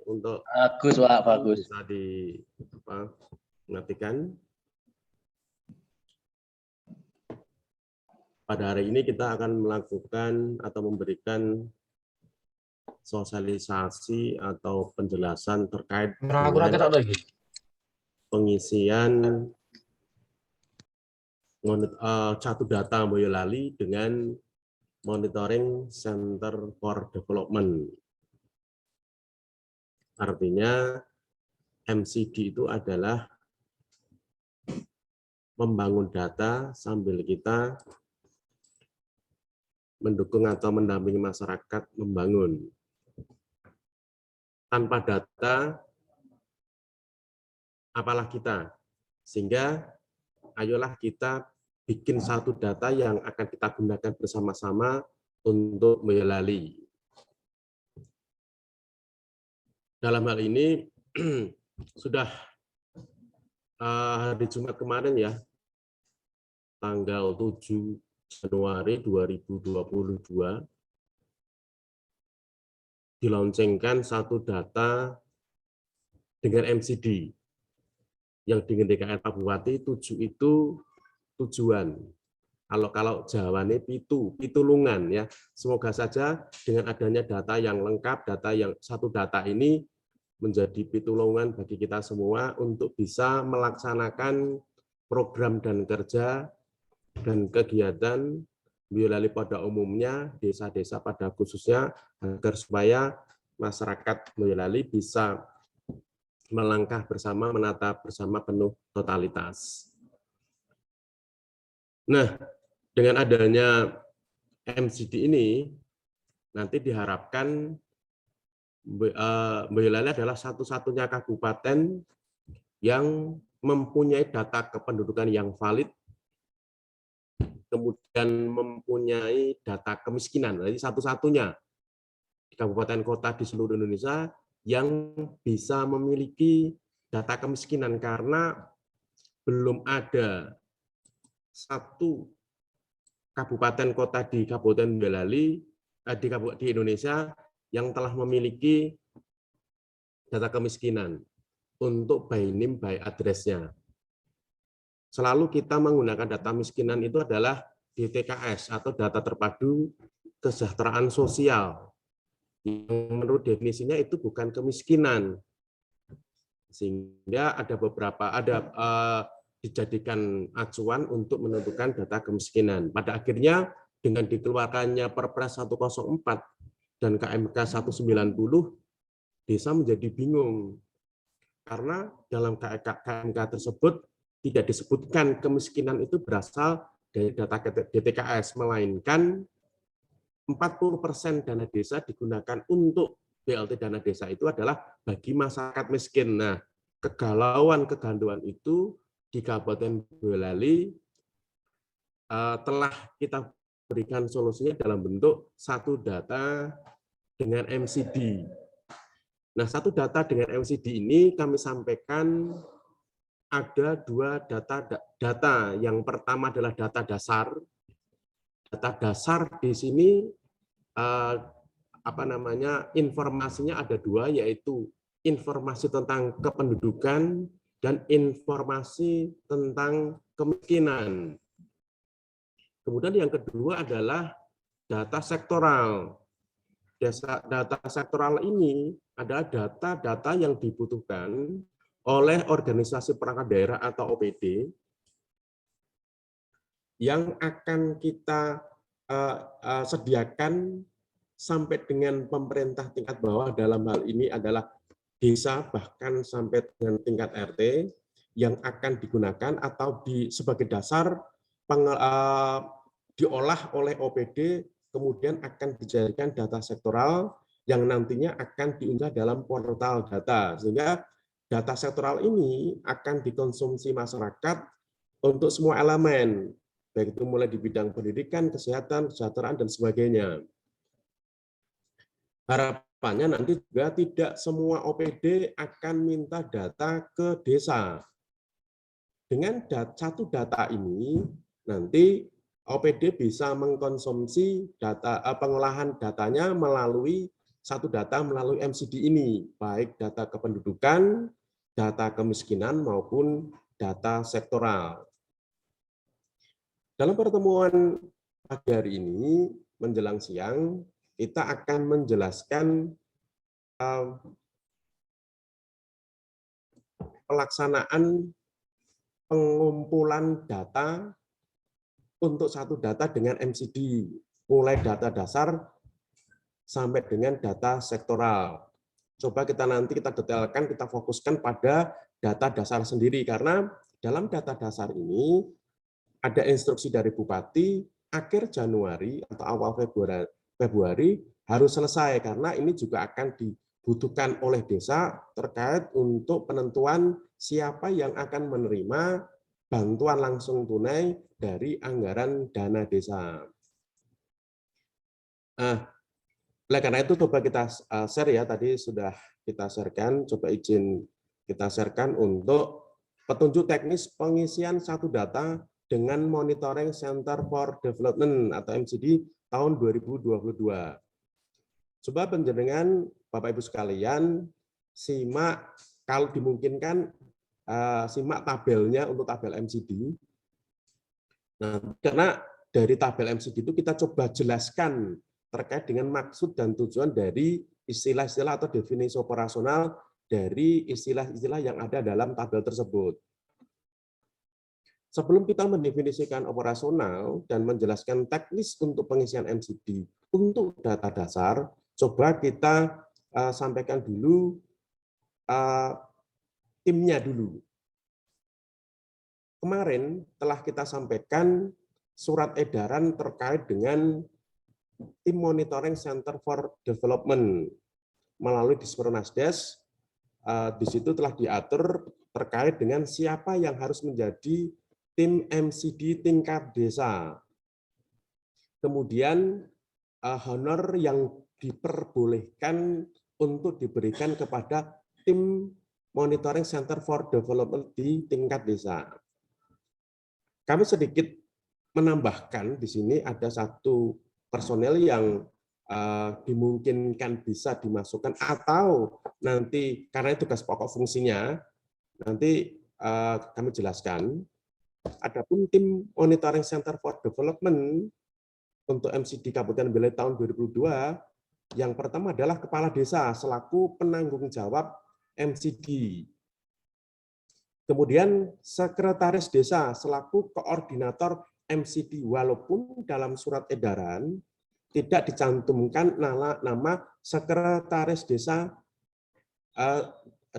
untuk Bagus, Pak, bagus. bisa diperhatikan. Pada hari ini kita akan melakukan atau memberikan sosialisasi atau penjelasan terkait dengan pengisian satu data Boyolali dengan monitoring Center for Development. Artinya MCD itu adalah membangun data sambil kita mendukung atau mendampingi masyarakat membangun. Tanpa data, apalah kita. Sehingga ayolah kita bikin satu data yang akan kita gunakan bersama-sama untuk Boyolali. Dalam hal ini sudah hari Jumat kemarin ya, tanggal 7 Januari 2022, dilaunchingkan satu data dengan MCD yang dengan DKR Pak Bupati 7 itu tujuan. Kalau Jawane pitulungan ya. Semoga saja dengan adanya data yang lengkap, satu data ini menjadi pitulungan bagi kita semua untuk bisa melaksanakan program dan kerja dan kegiatan Boyolali pada umumnya, desa-desa pada khususnya, agar supaya masyarakat Boyolali bisa melangkah bersama, menata bersama penuh totalitas. Nah, dengan adanya MCD ini, nanti diharapkan Boyolali adalah satu-satunya kabupaten yang mempunyai data kependudukan yang valid, kemudian mempunyai data kemiskinan. Jadi satu-satunya di kabupaten kota di seluruh Indonesia yang bisa memiliki data kemiskinan, karena belum ada satu kabupaten kota di Kabupaten Boyolali di Indonesia yang telah memiliki data kemiskinan untuk by name by address-nya. Selalu kita menggunakan data kemiskinan itu adalah DTKS atau data terpadu kesejahteraan sosial. Yang menurut definisinya itu bukan kemiskinan. Sehingga ada dijadikan acuan untuk menentukan data kemiskinan. Pada akhirnya dengan dikeluarkannya Perpres 104 dan KMK 190, desa menjadi bingung. Karena dalam KMK tersebut tidak disebutkan kemiskinan itu berasal dari data DTKS, melainkan 40% dana desa digunakan untuk BLT dana desa itu adalah bagi masyarakat miskin. Nah, kegalauan itu di Kabupaten Boyolali telah kita berikan solusinya dalam bentuk satu data dengan MCD. Nah, satu data dengan MCD ini kami sampaikan ada dua data. Yang pertama adalah data dasar. Data dasar di sini informasinya ada dua, yaitu informasi tentang kependudukan dan informasi tentang kemiskinan. Kemudian yang kedua adalah data sektoral. Data sektoral ini adalah data-data yang dibutuhkan oleh organisasi perangkat daerah atau OPD yang akan kita sediakan sampai dengan pemerintah tingkat bawah, dalam hal ini adalah desa, bahkan sampai dengan tingkat RT, yang akan digunakan atau sebagai dasar diolah oleh OPD, kemudian akan dijadikan data sektoral yang nantinya akan diunggah dalam portal data. Sehingga data sektoral ini akan dikonsumsi masyarakat untuk semua elemen, baik itu mulai di bidang pendidikan, kesehatan, kesejahteraan, dan sebagainya. Harapannya nanti juga tidak semua OPD akan minta data ke desa. Dengan satu data ini, nanti OPD bisa mengkonsumsi data pengolahan datanya melalui satu data melalui MCD ini, baik data kependudukan, data kemiskinan, maupun data sektoral. Dalam pertemuan pagi hari ini, menjelang siang, kita akan menjelaskan pelaksanaan pengumpulan data untuk satu data dengan MCD, mulai data dasar sampai dengan data sektoral. Coba kita detailkan, kita fokuskan pada data dasar sendiri, karena dalam data dasar ini ada instruksi dari Bupati akhir Januari atau awal Februari harus selesai, karena ini juga akan dibutuhkan oleh desa terkait untuk penentuan siapa yang akan menerima bantuan langsung tunai dari anggaran dana desa. Oleh karena itu coba kita share ya, tadi sudah kita sharekan, coba izin kita sharekan untuk petunjuk teknis pengisian satu data dengan Monitoring Center for Development atau MCD tahun 2022. Coba penjenengan Bapak Ibu sekalian simak, kalau dimungkinkan simak tabelnya untuk tabel MCD. Nah, karena dari tabel MCD itu kita coba jelaskan terkait dengan maksud dan tujuan dari istilah-istilah atau definisi operasional dari istilah-istilah yang ada dalam tabel tersebut. Sebelum kita mendefinisikan operasional dan menjelaskan teknis untuk pengisian MCD untuk data dasar, coba kita sampaikan dulu timnya dulu. Kemarin telah kita sampaikan surat edaran terkait dengan Tim Monitoring Center for Development melalui Disperunasdes. Di situ telah diatur terkait dengan siapa yang harus menjadi tim MCD tingkat desa. Kemudian honor yang diperbolehkan untuk diberikan kepada tim Monitoring Center for Development di tingkat desa. Kami sedikit menambahkan di sini ada satu personel yang dimungkinkan bisa dimasukkan atau nanti karena tugas pokok fungsinya nanti kami jelaskan. Adapun tim Monitoring Center for Development untuk MCD Kabupaten Bele tahun 2002, yang pertama adalah kepala desa selaku penanggung jawab MCD. Kemudian sekretaris desa selaku koordinator MCD, walaupun dalam surat edaran tidak dicantumkan nama sekretaris desa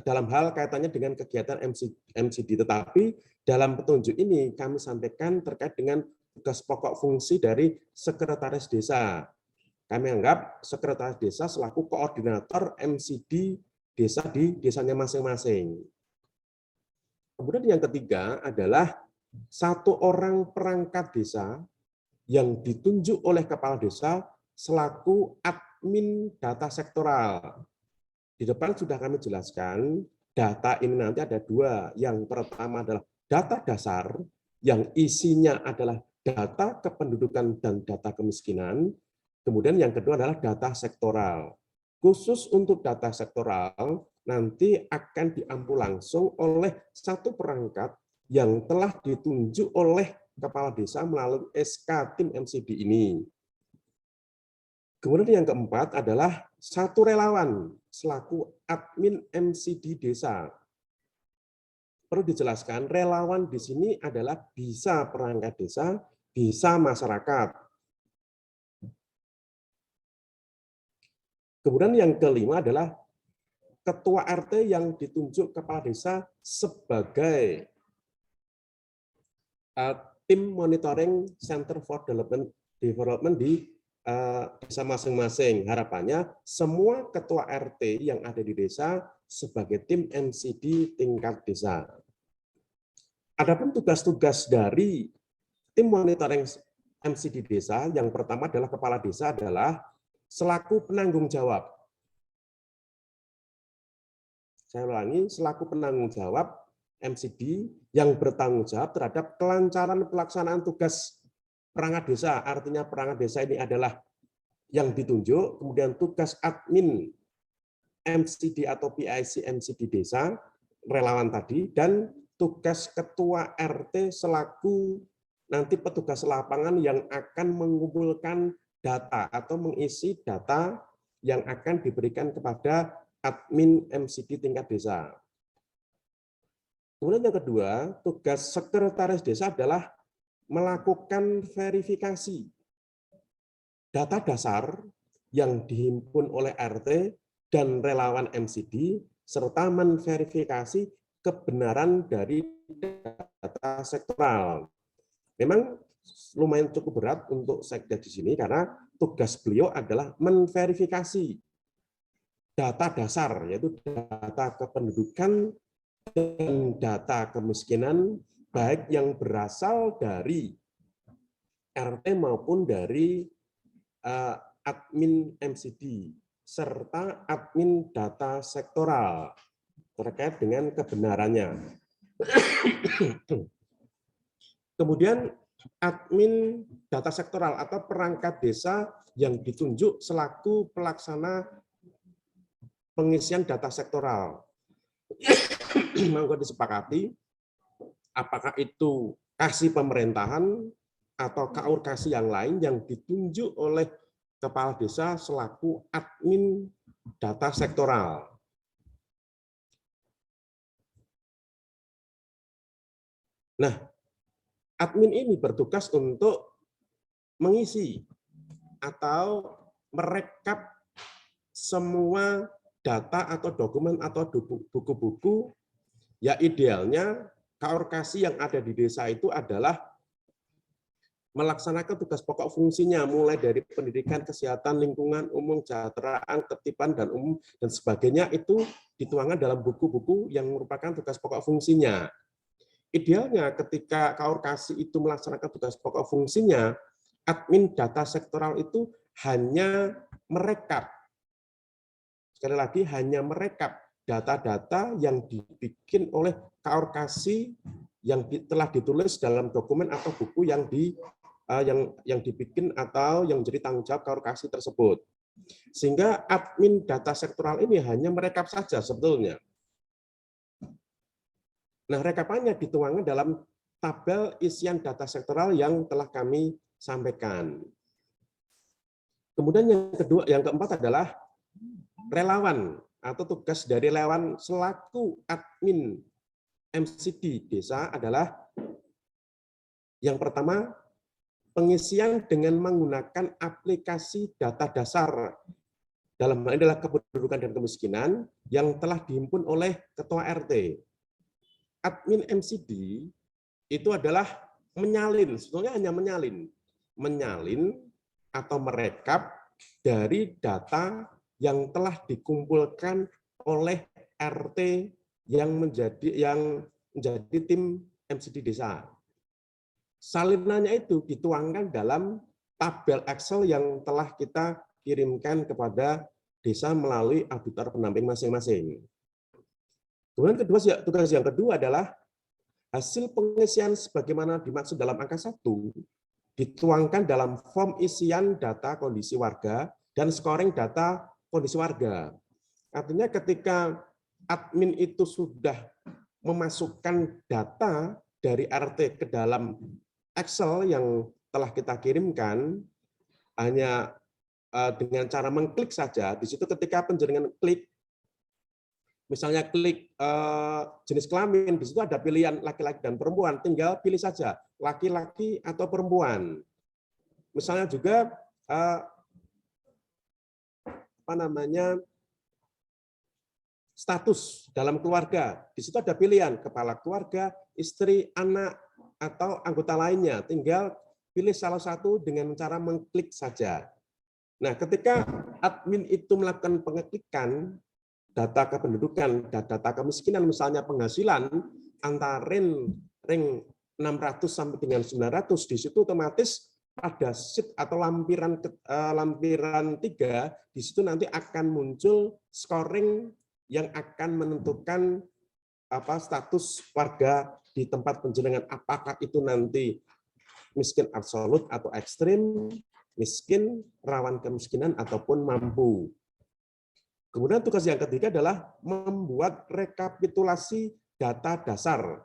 dalam hal kaitannya dengan kegiatan MCD, tetapi dalam petunjuk ini kami sampaikan terkait dengan tugas pokok fungsi dari sekretaris desa. Kami anggap sekretaris desa selaku koordinator MCD desa di desanya masing-masing. Kemudian yang ketiga adalah satu orang perangkat desa yang ditunjuk oleh kepala desa selaku admin data sektoral. Di depan sudah kami jelaskan, data ini nanti ada dua. Yang pertama adalah data dasar, yang isinya adalah data kependudukan dan data kemiskinan. Kemudian yang kedua adalah data sektoral. Khusus untuk data sektoral, nanti akan diampu langsung oleh satu perangkat yang telah ditunjuk oleh kepala desa melalui SK tim MCD ini. Kemudian yang keempat adalah satu relawan selaku admin MCD desa. Perlu dijelaskan, relawan di sini adalah bisa perangkat desa, bisa masyarakat. Kemudian yang kelima adalah ketua RT yang ditunjuk kepala desa sebagai tim monitoring Center for Development di desa masing-masing. Harapannya semua ketua RT yang ada di desa sebagai tim MCD tingkat desa. Adapun tugas-tugas dari tim monitoring MCD desa, yang pertama adalah kepala desa adalah selaku penanggung jawab. Saya ulangi, selaku penanggung jawab MCD yang bertanggung jawab terhadap kelancaran pelaksanaan tugas perangkat desa. Artinya perangkat desa ini adalah yang ditunjuk, kemudian tugas admin MCD atau PIC MCD desa, relawan tadi, dan tugas ketua RT selaku nanti petugas lapangan yang akan mengumpulkan data atau mengisi data yang akan diberikan kepada admin MCD tingkat desa. Kemudian yang kedua, tugas sekretaris desa adalah melakukan verifikasi data dasar yang dihimpun oleh RT dan relawan MCD, serta menverifikasi kebenaran dari data sektoral. Memang lumayan cukup berat untuk sekda di sini karena tugas beliau adalah menverifikasi data dasar, yaitu data kependudukan dan data kemiskinan, baik yang berasal dari RT maupun dari admin MCD, serta admin data sektoral terkait dengan kebenarannya. Kemudian admin data sektoral atau perangkat desa yang ditunjuk selaku pelaksana pengisian data sektoral. Maka disepakati apakah itu kasih pemerintahan atau KUR kasih yang lain yang ditunjuk oleh kepala desa selaku admin data sektoral. Nah, admin ini bertugas untuk mengisi atau merekap semua data atau dokumen atau buku-buku, ya idealnya KUR kasih yang ada di desa itu adalah melaksanakan tugas pokok fungsinya, mulai dari pendidikan, kesehatan, lingkungan, umum, kesejahteraan, ketertiban, dan umum, dan sebagainya, itu dituangkan dalam buku-buku yang merupakan tugas pokok fungsinya. Idealnya ketika KUR kasih itu melaksanakan tugas pokok fungsinya, admin data sektoral itu hanya merekap. Sekali lagi, hanya merekap data-data yang dibikin oleh KUR kasih yang telah ditulis dalam dokumen atau buku yang dibikin atau yang menjadi tanggung jawab KUR kasih tersebut. Sehingga admin data sektoral ini hanya merekap saja sebetulnya. Nah, rekapannya dituangkan dalam tabel isian data sektoral yang telah kami sampaikan. Kemudian yang keempat adalah relawan atau tugas dari relawan selaku admin MCD desa adalah yang pertama, pengisian dengan menggunakan aplikasi data dasar dalam hal ini adalah kependudukan dan kemiskinan yang telah dihimpun oleh ketua RT. Admin MCD itu adalah menyalin, sebetulnya hanya menyalin atau merekap dari data yang telah dikumpulkan oleh RT yang menjadi tim MCD desa. Salinannya itu dituangkan dalam tabel Excel yang telah kita kirimkan kepada desa melalui auditor pendamping masing-masing. Kemudian tugas yang kedua adalah hasil pengisian sebagaimana dimaksud dalam angka 1 dituangkan dalam form isian data kondisi warga dan scoring data kondisi warga. Artinya ketika admin itu sudah memasukkan data dari RT ke dalam Excel yang telah kita kirimkan, hanya dengan cara mengklik saja, di situ ketika penjaringan klik, misalnya klik jenis kelamin, di situ ada pilihan laki-laki dan perempuan, tinggal pilih saja laki-laki atau perempuan. Misalnya juga status dalam keluarga, di situ ada pilihan kepala keluarga, istri, anak, atau anggota lainnya, tinggal pilih salah satu dengan cara mengklik saja. Nah, ketika admin itu melakukan pengeklikan data kependudukan, data kemiskinan, misalnya penghasilan antara ring 600 sampai dengan 900, di situ otomatis pada sheet atau lampiran 3, di situ nanti akan muncul scoring yang akan menentukan status warga di tempat penjenengan, apakah itu nanti miskin absolut atau ekstrim, miskin, rawan kemiskinan, ataupun mampu. Kemudian tugas yang ketiga adalah membuat rekapitulasi data dasar.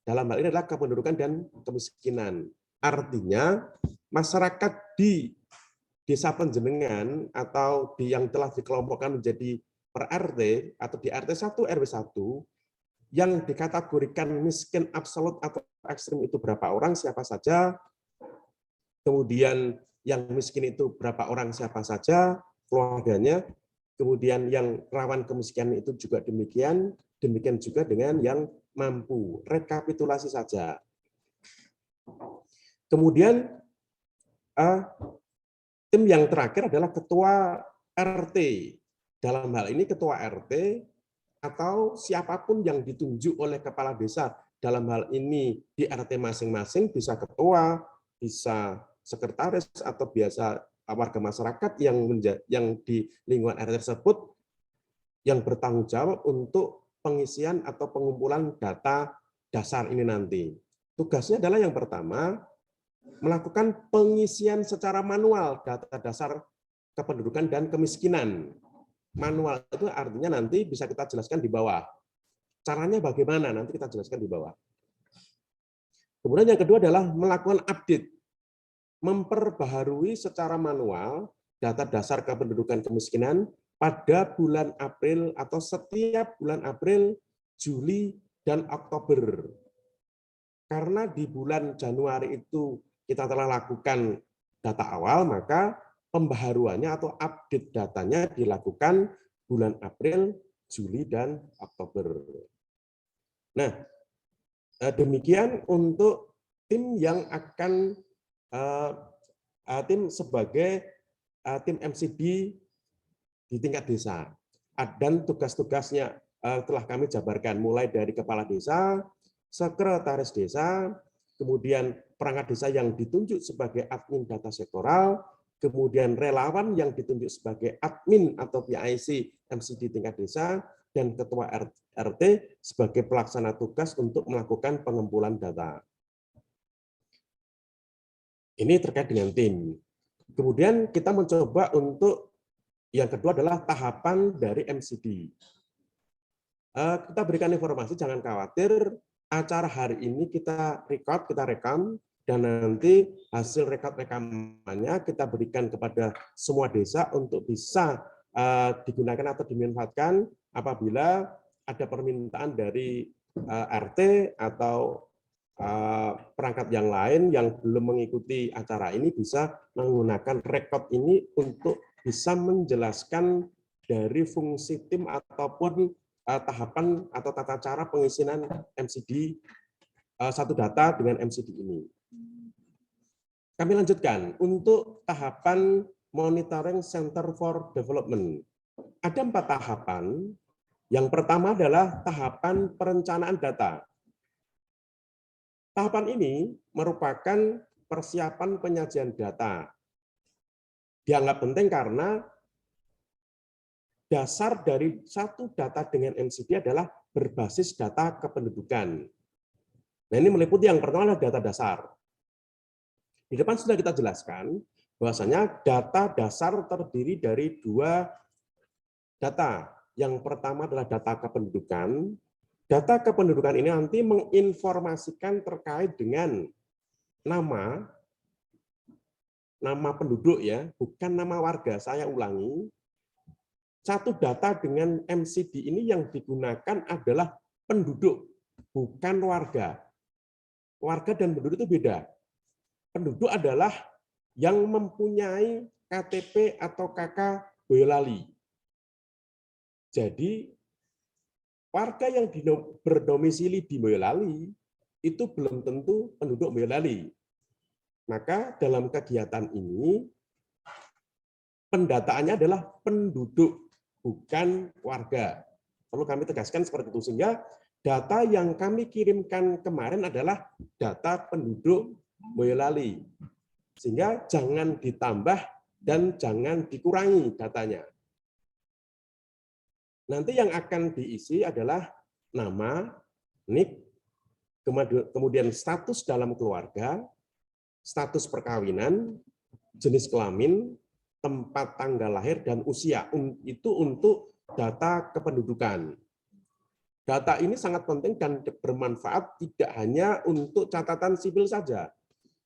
Dalam hal ini adalah kependudukan dan kemiskinan. Artinya masyarakat di desa penjenengan atau yang telah dikelompokkan menjadi per RT atau di RT 1 RW 1 yang dikategorikan miskin absolut atau ekstrim itu berapa orang, siapa saja, kemudian yang miskin itu berapa orang, siapa saja, keluarganya, kemudian yang rawan kemiskinan itu juga demikian juga dengan yang mampu. Rekapitulasi saja. Kemudian tim yang terakhir adalah ketua RT. Dalam hal ini ketua RT atau siapapun yang ditunjuk oleh kepala desa, dalam hal ini di RT masing-masing, bisa ketua, bisa sekretaris, atau biasa warga masyarakat yang di lingkungan RT tersebut yang bertanggung jawab untuk pengisian atau pengumpulan data dasar ini nanti. Tugasnya adalah yang pertama, melakukan pengisian secara manual data dasar kependudukan dan kemiskinan. Manual itu artinya nanti bisa kita jelaskan di bawah. Caranya bagaimana nanti kita jelaskan di bawah. Kemudian yang kedua adalah melakukan update, memperbaharui secara manual data dasar kependudukan kemiskinan pada bulan April atau setiap bulan April, Juli, dan Oktober. Karena di bulan Januari itu kita telah lakukan data awal, maka pembaharuannya atau update datanya dilakukan bulan April, Juli, dan Oktober. Nah, demikian untuk tim yang akan tim sebagai tim MCD di tingkat desa. Dan tugas-tugasnya telah kami jabarkan, mulai dari kepala desa, sekretaris desa, kemudian perangkat desa yang ditunjuk sebagai admin data sektoral, kemudian relawan yang ditunjuk sebagai admin atau PIC MCD tingkat desa, dan ketua RT sebagai pelaksana tugas untuk melakukan pengumpulan data. Ini terkait dengan tim. Kemudian kita mencoba untuk yang kedua adalah tahapan dari MCD. Kita berikan informasi, jangan khawatir, acara hari ini kita rekam, dan nanti hasil rekamannya kita berikan kepada semua desa untuk bisa digunakan atau dimanfaatkan apabila ada permintaan dari RT atau perangkat yang lain yang belum mengikuti acara ini bisa menggunakan rekod ini untuk bisa menjelaskan dari fungsi tim ataupun tahapan atau tata cara pengisian MCD satu data dengan MCD ini. Kami lanjutkan untuk tahapan Monitoring Center for Development. Ada 4 tahapan. Yang pertama adalah tahapan perencanaan data. Tahapan ini merupakan persiapan penyajian data. Dianggap penting karena dasar dari satu data dengan MCD adalah berbasis data kependudukan. Nah, ini meliputi yang pertama adalah data dasar. Di depan sudah kita jelaskan bahwasanya data dasar terdiri dari 2 data. Yang pertama adalah data kependudukan. Data kependudukan ini nanti menginformasikan terkait dengan nama penduduk ya, bukan nama warga. Saya ulangi. Satu data dengan MCD ini yang digunakan adalah penduduk, bukan warga. Warga dan penduduk itu beda. Penduduk adalah yang mempunyai KTP atau KK Boyolali. Jadi warga yang berdomisili di Boyolali itu belum tentu penduduk Boyolali. Maka dalam kegiatan ini pendataannya adalah penduduk, bukan warga. Perlu kami tegaskan seperti itu, sehingga data yang kami kirimkan kemarin adalah data penduduk Boyolali. Sehingga jangan ditambah dan jangan dikurangi datanya. Nanti yang akan diisi adalah nama, NIK, kemudian status dalam keluarga, status perkawinan, jenis kelamin, tempat tanggal lahir, dan usia. Itu untuk data kependudukan. Data ini sangat penting dan bermanfaat tidak hanya untuk catatan sipil saja.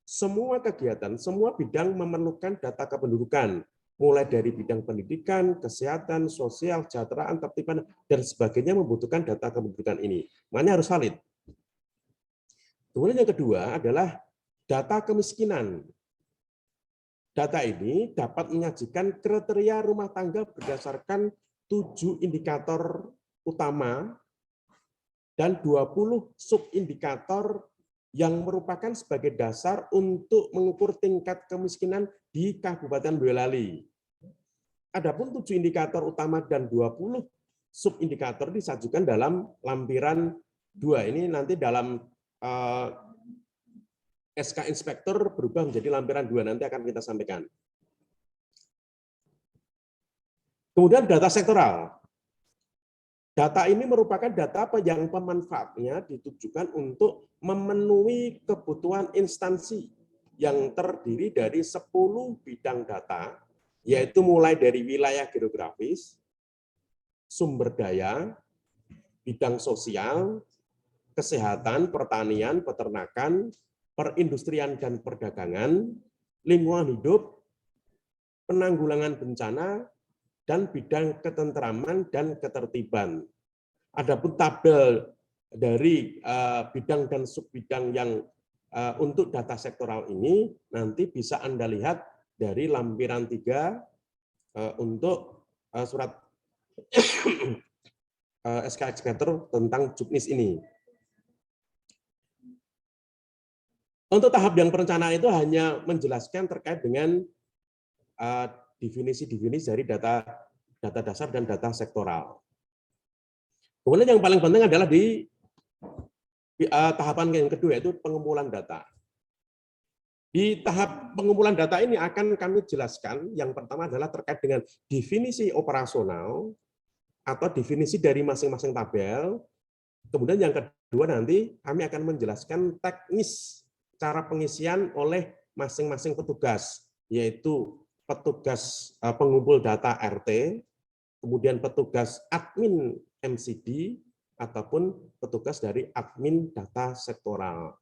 Semua kegiatan, semua bidang memerlukan data kependudukan, mulai dari bidang pendidikan, kesehatan, sosial, kesejahteraan, tertiban, dan sebagainya membutuhkan data kependudukan ini. Makanya harus valid. Kemudian yang kedua adalah data kemiskinan. Data ini dapat menyajikan kriteria rumah tangga berdasarkan 7 indikator utama dan 20 subindikator yang merupakan sebagai dasar untuk mengukur tingkat kemiskinan di Kabupaten Boyolali. Adapun 7 indikator utama dan 20 subindikator disajikan dalam lampiran 2. Ini nanti dalam SK Inspektur berubah menjadi lampiran 2, nanti akan kita sampaikan. Kemudian data sektoral. Data ini merupakan data yang pemanfaatnya ditujukan untuk memenuhi kebutuhan instansi yang terdiri dari 10 bidang data, yaitu mulai dari wilayah geografis, sumber daya, bidang sosial, kesehatan, pertanian, peternakan, perindustrian dan perdagangan, lingkungan hidup, penanggulangan bencana, dan bidang ketentraman dan ketertiban. Adapun tabel dari bidang dan subbidang yang untuk data sektoral ini nanti bisa Anda lihat dari lampiran 3 untuk surat SK Inspektur tentang Juknis ini. Untuk tahap yang perencanaan itu hanya menjelaskan terkait dengan definisi-definisi dari data dasar dan data sektoral. Kemudian yang paling penting adalah di tahapan yang kedua, yaitu pengumpulan data. Di tahap pengumpulan data ini akan kami jelaskan, yang pertama adalah terkait dengan definisi operasional atau definisi dari masing-masing tabel. Kemudian yang kedua nanti kami akan menjelaskan teknis cara pengisian oleh masing-masing petugas, yaitu petugas pengumpul data RT, kemudian petugas admin MCD, ataupun petugas dari admin data sektoral.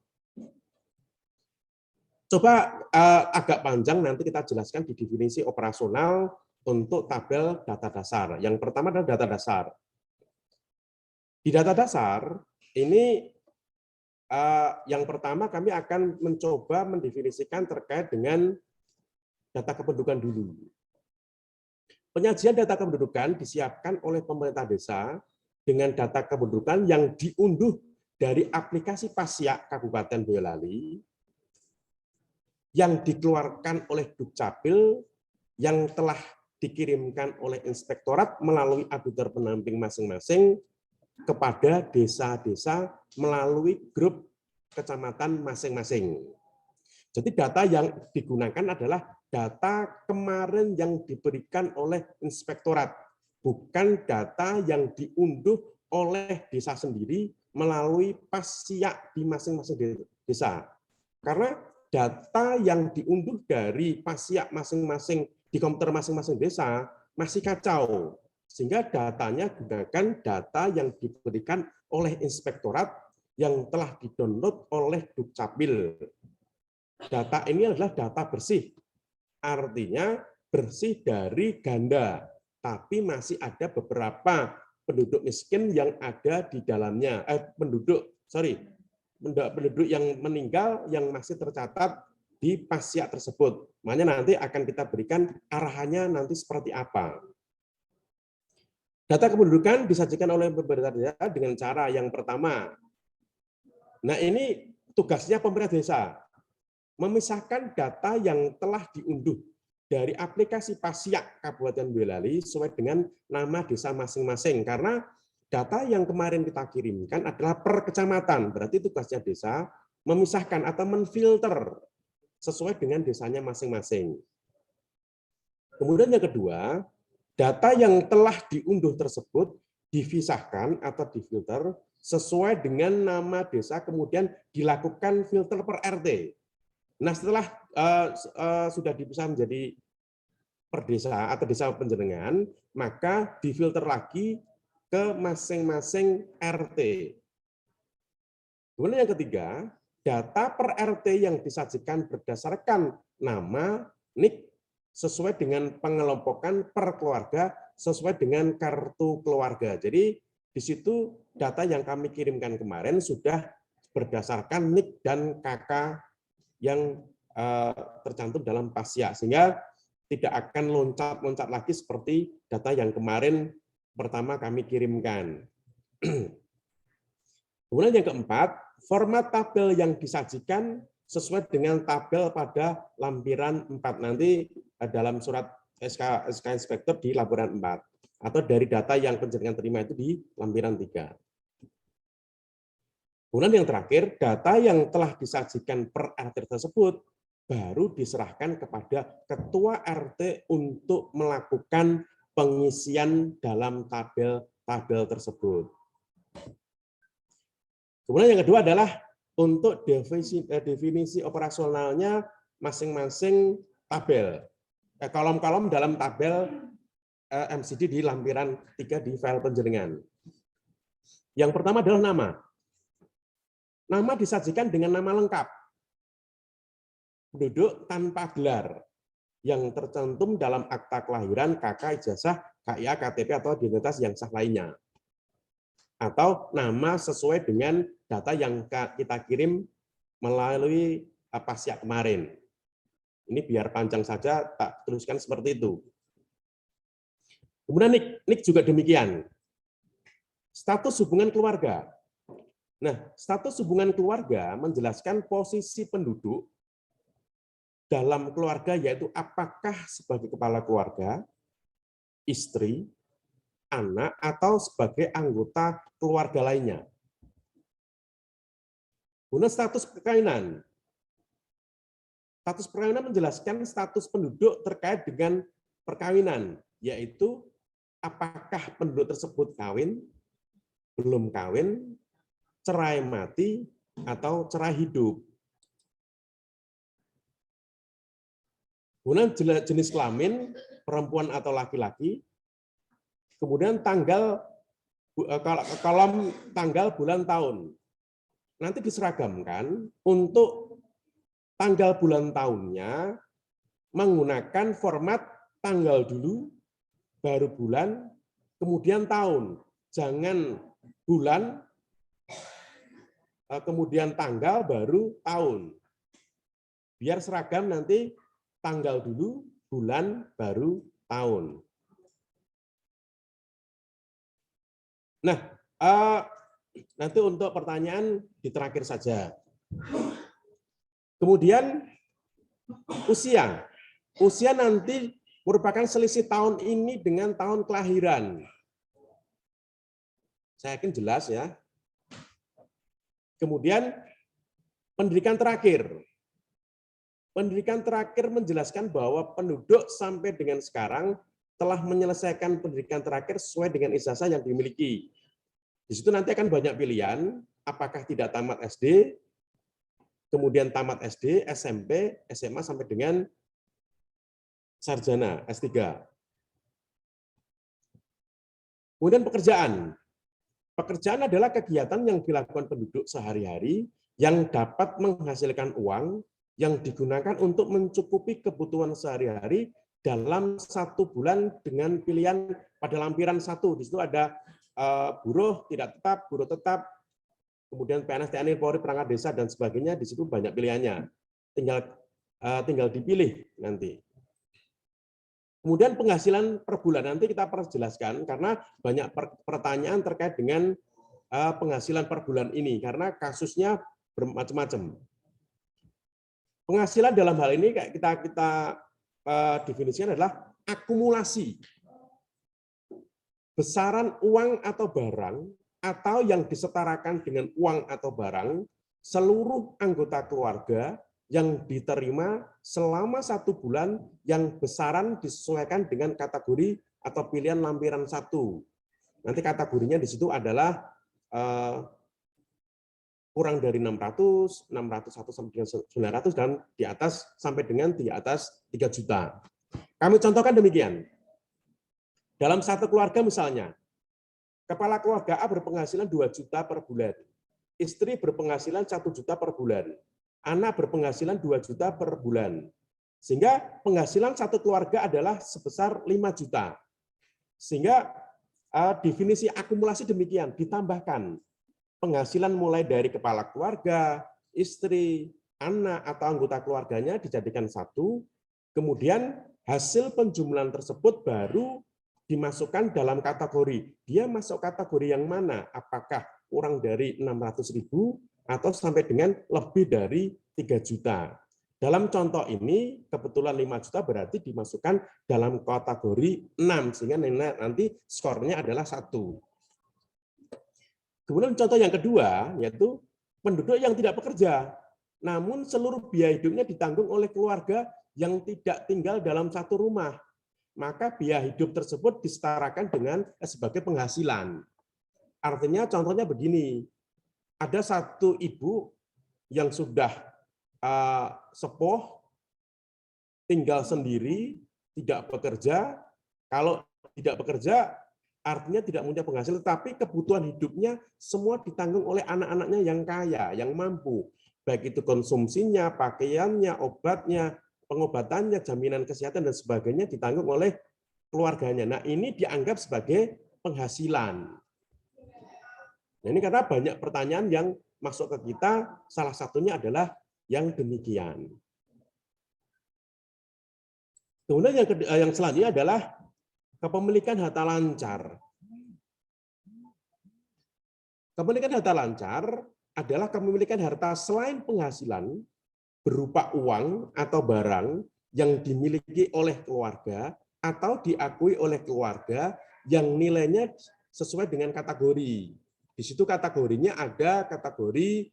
Coba agak panjang nanti kita jelaskan di definisi operasional untuk tabel data dasar. Yang pertama adalah data dasar. Di data dasar ini yang pertama kami akan mencoba mendefinisikan terkait dengan data kependudukan dulu. Penyajian data kependudukan disiapkan oleh pemerintah desa dengan data kependudukan yang diunduh dari aplikasi Pasyak Kabupaten Boyolali yang dikeluarkan oleh Dukcapil yang telah dikirimkan oleh Inspektorat melalui auditor pendamping masing-masing kepada desa-desa melalui grup kecamatan masing-masing. Jadi data yang digunakan adalah data kemarin yang diberikan oleh Inspektorat, bukan data yang diunduh oleh desa sendiri melalui Pasyak di masing-masing desa. Karena data yang diunduh dari Pasyak masing-masing di komputer masing-masing desa masih kacau. Sehingga datanya gunakan data yang diberikan oleh Inspektorat yang telah didownload oleh Dukcapil. Data ini adalah data bersih, artinya bersih dari ganda, tapi masih ada beberapa penduduk miskin yang ada di dalamnya, penduduk yang meninggal yang masih tercatat di Pasyak tersebut. Makanya nanti akan kita berikan arahannya nanti seperti apa. Data kependudukan disajikan oleh pemerintah desa dengan cara yang pertama. Nah ini tugasnya pemerintah desa. Memisahkan data yang telah diunduh dari aplikasi Pasyak Kabupaten Boyolali sesuai dengan nama desa masing-masing. Karena data yang kemarin kita kirimkan adalah per kecamatan. Berarti tugasnya desa memisahkan atau menfilter sesuai dengan desanya masing-masing. Kemudian yang kedua, data yang telah diunduh tersebut dipisahkan atau difilter sesuai dengan nama desa, kemudian dilakukan filter per RT. Nah, setelah sudah dipisah menjadi per desa atau desa penjenengan, maka difilter lagi ke masing-masing RT. Kemudian yang ketiga, data per RT yang disajikan berdasarkan nama, NIK, sesuai dengan pengelompokan per keluarga, sesuai dengan kartu keluarga. Jadi di situ data yang kami kirimkan kemarin sudah berdasarkan NIK dan KK yang tercantum dalam PASYA, sehingga tidak akan loncat-loncat lagi seperti data yang kemarin pertama kami kirimkan. Kemudian yang keempat, format tabel yang disajikan sesuai dengan tabel pada lampiran 4. Nanti dalam surat SK Inspektur di lampiran 4. Atau dari data yang penjaringan terima itu di lampiran 3. Kemudian yang terakhir, data yang telah disajikan per RT tersebut baru diserahkan kepada ketua RT untuk melakukan pengisian dalam tabel-tabel tersebut. Kemudian yang kedua adalah untuk definisi operasionalnya masing-masing tabel, kolom-kolom dalam tabel MCD di lampiran 3 di file penjaringan. Yang pertama adalah nama. Nama disajikan dengan nama lengkap, penduduk tanpa gelar, yang tercantum dalam akta kelahiran, KK, ijazah, KIA, KTP, atau identitas yang sah lainnya. Atau nama sesuai dengan data yang kita kirim melalui PASYA kemarin. Ini biar panjang saja, tak tuliskan seperti itu. Kemudian NIK juga demikian. Status hubungan keluarga. Nah, status hubungan keluarga menjelaskan posisi penduduk dalam keluarga, yaitu apakah sebagai kepala keluarga, istri, anak, atau sebagai anggota keluarga lainnya. Kemudian status perkawinan. Status perkawinan menjelaskan status penduduk terkait dengan perkawinan, yaitu apakah penduduk tersebut kawin, belum kawin, cerai mati, atau cerai hidup. Kemudian jenis kelamin, perempuan atau laki-laki. Kemudian kolom tanggal, bulan, tahun. Nanti diseragamkan untuk tanggal bulan tahunnya menggunakan format tanggal dulu, baru bulan, kemudian tahun. Jangan bulan, kemudian tanggal, baru tahun. Biar seragam nanti tanggal dulu, bulan, baru tahun. Nah, nanti untuk pertanyaan di terakhir saja. Kemudian usia. Usia nanti merupakan selisih tahun ini dengan tahun kelahiran. Saya yakin jelas ya. Kemudian pendidikan terakhir. Pendidikan terakhir menjelaskan bahwa penduduk sampai dengan sekarang telah menyelesaikan pendidikan terakhir sesuai dengan ijazah yang dimiliki. Di situ nanti akan banyak pilihan, apakah tidak tamat SD, kemudian tamat SD, SMP, SMA, sampai dengan sarjana, S3. Kemudian pekerjaan. Pekerjaan adalah kegiatan yang dilakukan penduduk sehari-hari yang dapat menghasilkan uang yang digunakan untuk mencukupi kebutuhan sehari-hari dalam 1 bulan dengan pilihan pada lampiran 1. Di situ ada buruh tidak tetap, buruh tetap, kemudian PNS, TNI, Polri, perangkat desa, dan sebagainya. Di situ banyak pilihannya. Tinggal dipilih nanti. Kemudian penghasilan per bulan nanti kita perjelaskan karena banyak pertanyaan terkait dengan penghasilan per bulan ini karena kasusnya bermacam-macam. Penghasilan dalam hal ini kita definisikan adalah akumulasi besaran uang atau barang atau yang disetarakan dengan uang atau barang seluruh anggota keluarga yang diterima selama 1 bulan yang besaran disesuaikan dengan kategori atau pilihan lampiran 1. Nanti kategorinya di situ adalah kurang dari 600, 601 sampai dengan 900, dan di atas sampai dengan di atas 3 juta. Kami contohkan demikian. Dalam satu keluarga misalnya, kepala keluarga A berpenghasilan 2 juta per bulan, istri berpenghasilan 1 juta per bulan, anak berpenghasilan 2 juta per bulan. Sehingga penghasilan satu keluarga adalah sebesar 5 juta. Sehingga definisi akumulasi demikian, ditambahkan penghasilan mulai dari kepala keluarga, istri, anak, atau anggota keluarganya dijadikan satu, kemudian hasil penjumlahan tersebut baru dimasukkan dalam kategori. Dia masuk kategori yang mana? Apakah kurang dari 600.000 atau sampai dengan lebih dari 3 juta. Dalam contoh ini, kebetulan 5 juta berarti dimasukkan dalam kategori 6, sehingga nanti skornya adalah 1. Kemudian contoh yang kedua, yaitu penduduk yang tidak bekerja, namun seluruh biaya hidupnya ditanggung oleh keluarga yang tidak tinggal dalam satu rumah. Maka biaya hidup tersebut disetarakan dengan sebagai penghasilan. Artinya contohnya begini, ada satu ibu yang sudah sepuh, tinggal sendiri, tidak bekerja. Kalau tidak bekerja, artinya tidak punya penghasilan, tapi kebutuhan hidupnya semua ditanggung oleh anak-anaknya yang kaya, yang mampu. Baik itu konsumsinya, pakaiannya, obatnya, pengobatannya, jaminan kesehatan, dan sebagainya ditanggung oleh keluarganya. Nah, ini dianggap sebagai penghasilan. Nah, ini karena banyak pertanyaan yang masuk ke kita, salah satunya adalah yang demikian. Kemudian yang selanjutnya adalah kepemilikan harta lancar. Kepemilikan harta lancar adalah kepemilikan harta selain penghasilan berupa uang atau barang yang dimiliki oleh keluarga atau diakui oleh keluarga yang nilainya sesuai dengan kategori. Di situ kategorinya ada kategori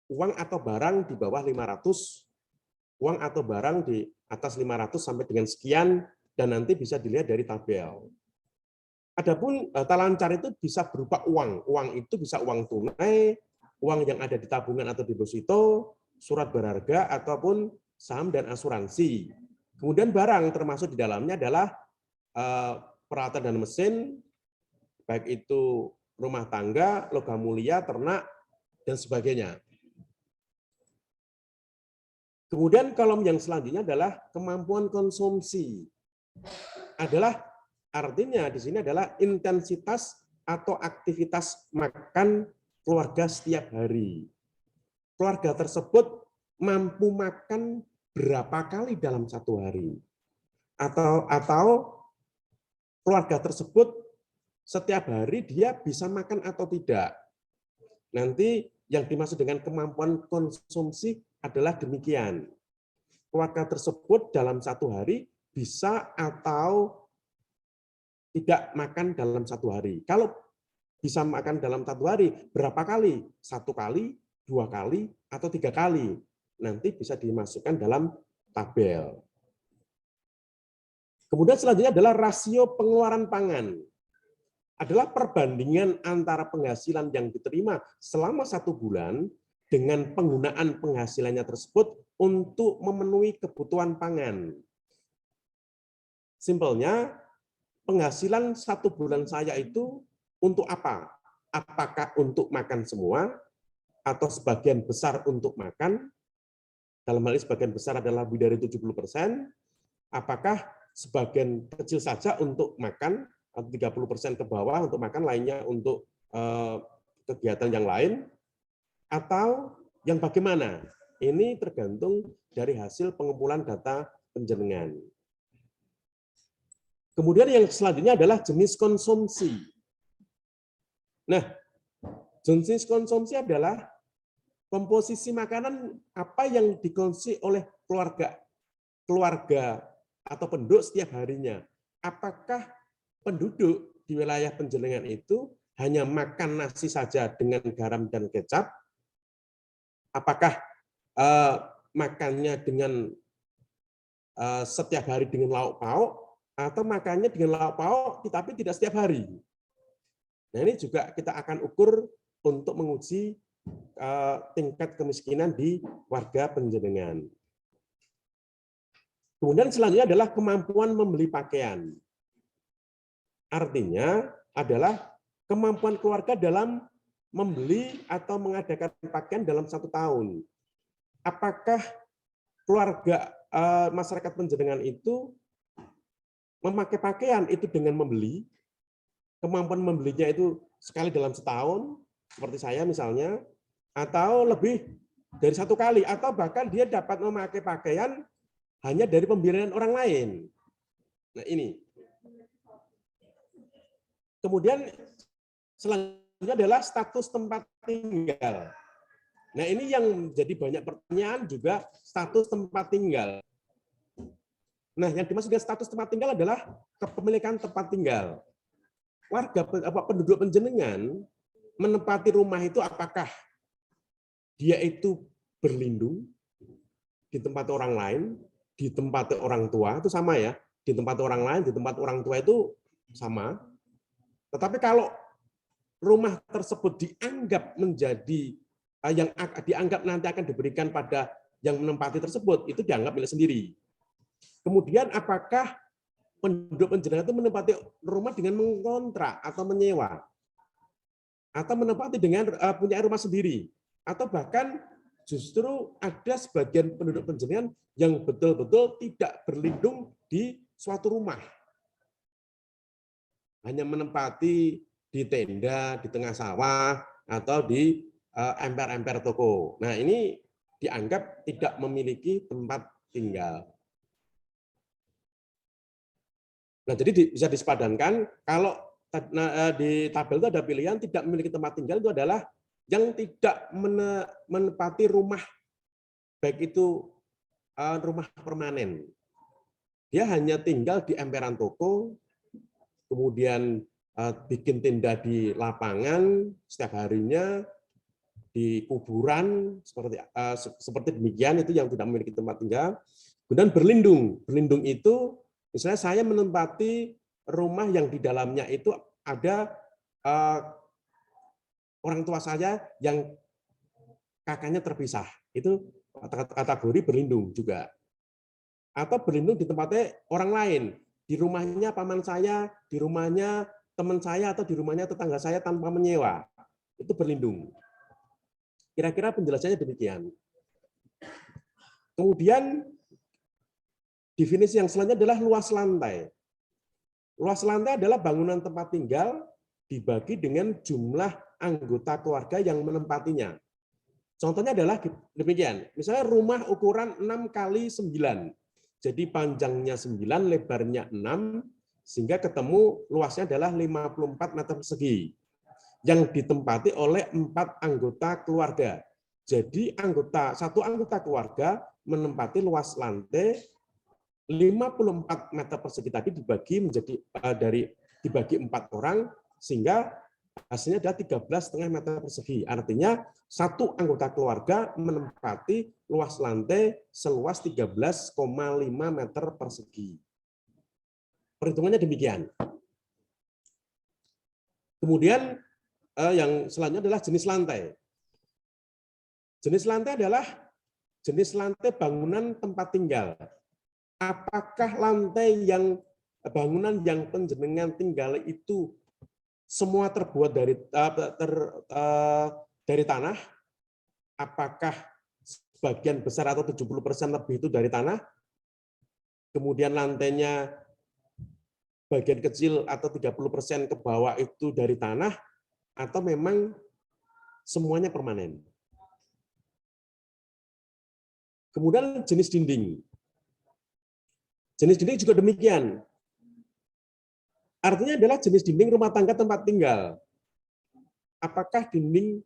uang atau barang di bawah 500, uang atau barang di atas 500 sampai dengan sekian, dan nanti bisa dilihat dari tabel. Adapun harta lancar itu bisa berupa uang. Uang itu bisa uang tunai, uang yang ada di tabungan atau deposito, surat berharga, ataupun saham dan asuransi. Kemudian barang termasuk di dalamnya adalah peralatan dan mesin, baik itu rumah tangga, logam mulia, ternak, dan sebagainya. Kemudian kolom yang selanjutnya adalah kemampuan konsumsi. Artinya di sini adalah intensitas atau aktivitas makan keluarga setiap hari. Keluarga tersebut mampu makan berapa kali dalam satu hari. Atau keluarga tersebut setiap hari dia bisa makan atau tidak. Nanti yang dimaksud dengan kemampuan konsumsi adalah demikian. Keluarga tersebut dalam satu hari bisa atau tidak makan dalam satu hari. Kalau bisa makan dalam satu hari, berapa kali? 1 kali, 2 kali, atau 3 kali. Nanti bisa dimasukkan dalam tabel. Kemudian selanjutnya adalah rasio pengeluaran pangan. Adalah perbandingan antara penghasilan yang diterima selama 1 bulan dengan penggunaan penghasilannya tersebut untuk memenuhi kebutuhan pangan. Simpelnya, penghasilan 1 bulan saya itu untuk apa? Apakah untuk makan semua atau sebagian besar untuk makan? Dalam hal ini sebagian besar adalah lebih dari 70%. Apakah sebagian kecil saja untuk makan atau 30% ke bawah untuk makan, lainnya untuk kegiatan yang lain? Atau yang bagaimana? Ini tergantung dari hasil pengumpulan data penjenengan. Kemudian yang selanjutnya adalah jenis konsumsi. Nah, jenis konsumsi adalah komposisi makanan apa yang dikonsumsi oleh keluarga atau penduduk setiap harinya. Apakah penduduk di wilayah penjenengan itu hanya makan nasi saja dengan garam dan kecap? Apakah makannya dengan setiap hari dengan lauk pauk? Atau makannya dengan lauk pauk tapi tidak setiap hari. Nah, ini juga kita akan ukur untuk menguji tingkat kemiskinan di warga penjenengan. Kemudian selanjutnya adalah kemampuan membeli pakaian. Artinya adalah kemampuan keluarga dalam membeli atau mengadakan pakaian dalam 1 tahun. Apakah keluarga masyarakat penjenengan itu memakai pakaian itu dengan membeli, kemampuan membelinya itu sekali dalam setahun, seperti saya misalnya, atau lebih dari 1 kali, atau bahkan dia dapat memakai pakaian hanya dari pemberian orang lain. Nah ini. Kemudian selanjutnya adalah status tempat tinggal. Nah ini yang jadi banyak pertanyaan juga, status tempat tinggal. Nah yang dimaksud dengan status tempat tinggal adalah kepemilikan tempat tinggal. Warga penduduk penjenengan menempati rumah itu apakah dia itu berlindung di tempat orang lain, di tempat orang tua, itu sama ya, di tempat orang lain, di tempat orang tua itu sama. Tetapi kalau rumah tersebut dianggap menjadi yang dianggap nanti akan diberikan pada yang menempati tersebut, itu dianggap milik sendiri. Kemudian apakah penduduk penjenengan itu menempati rumah dengan mengontrak atau menyewa, atau menempati dengan punya rumah sendiri, atau bahkan justru ada sebagian penduduk penjenengan yang betul-betul tidak berlindung di suatu rumah, hanya menempati di tenda di tengah sawah atau di emper-emper toko. Nah ini dianggap tidak memiliki tempat tinggal. Nah, jadi bisa disepadankan kalau di tabel itu ada pilihan tidak memiliki tempat tinggal itu adalah yang tidak menempati rumah, baik itu rumah permanen. Dia hanya tinggal di emperan toko, kemudian bikin tenda di lapangan setiap harinya, di kuburan, seperti demikian, itu yang tidak memiliki tempat tinggal. Kemudian berlindung. Berlindung itu misalnya saya menempati rumah yang di dalamnya itu ada orang tua saya yang kakaknya terpisah. Itu kategori berlindung juga. Atau berlindung di tempatnya orang lain. Di rumahnya paman saya, di rumahnya teman saya, atau di rumahnya tetangga saya tanpa menyewa. Itu berlindung. Kira-kira penjelasannya demikian. Kemudian definisi yang selanjutnya adalah luas lantai. Luas lantai adalah bangunan tempat tinggal dibagi dengan jumlah anggota keluarga yang menempatinya. Contohnya adalah demikian. Misalnya rumah ukuran 6 kali 9. Jadi panjangnya 9, lebarnya 6, sehingga ketemu luasnya adalah 54 meter persegi. Yang ditempati oleh 4 anggota keluarga. Jadi satu anggota keluarga menempati luas lantai 54 meter persegi tadi dibagi menjadi dibagi 4 orang, sehingga hasilnya adalah 13,5 meter persegi. Artinya satu anggota keluarga menempati luas lantai seluas 13,5 meter persegi. Perhitungannya demikian. Kemudian yang selanjutnya adalah jenis lantai. Jenis lantai adalah jenis lantai bangunan tempat tinggal. Apakah lantai yang bangunan yang penjenengan tinggal itu semua terbuat dari tanah? Apakah sebagian besar atau 70% lebih itu dari tanah? Kemudian lantainya bagian kecil atau 30% ke bawah itu dari tanah, atau memang semuanya permanen? Kemudian jenis dinding. Jenis dinding juga demikian. Artinya adalah jenis dinding rumah tangga tempat tinggal. Apakah dinding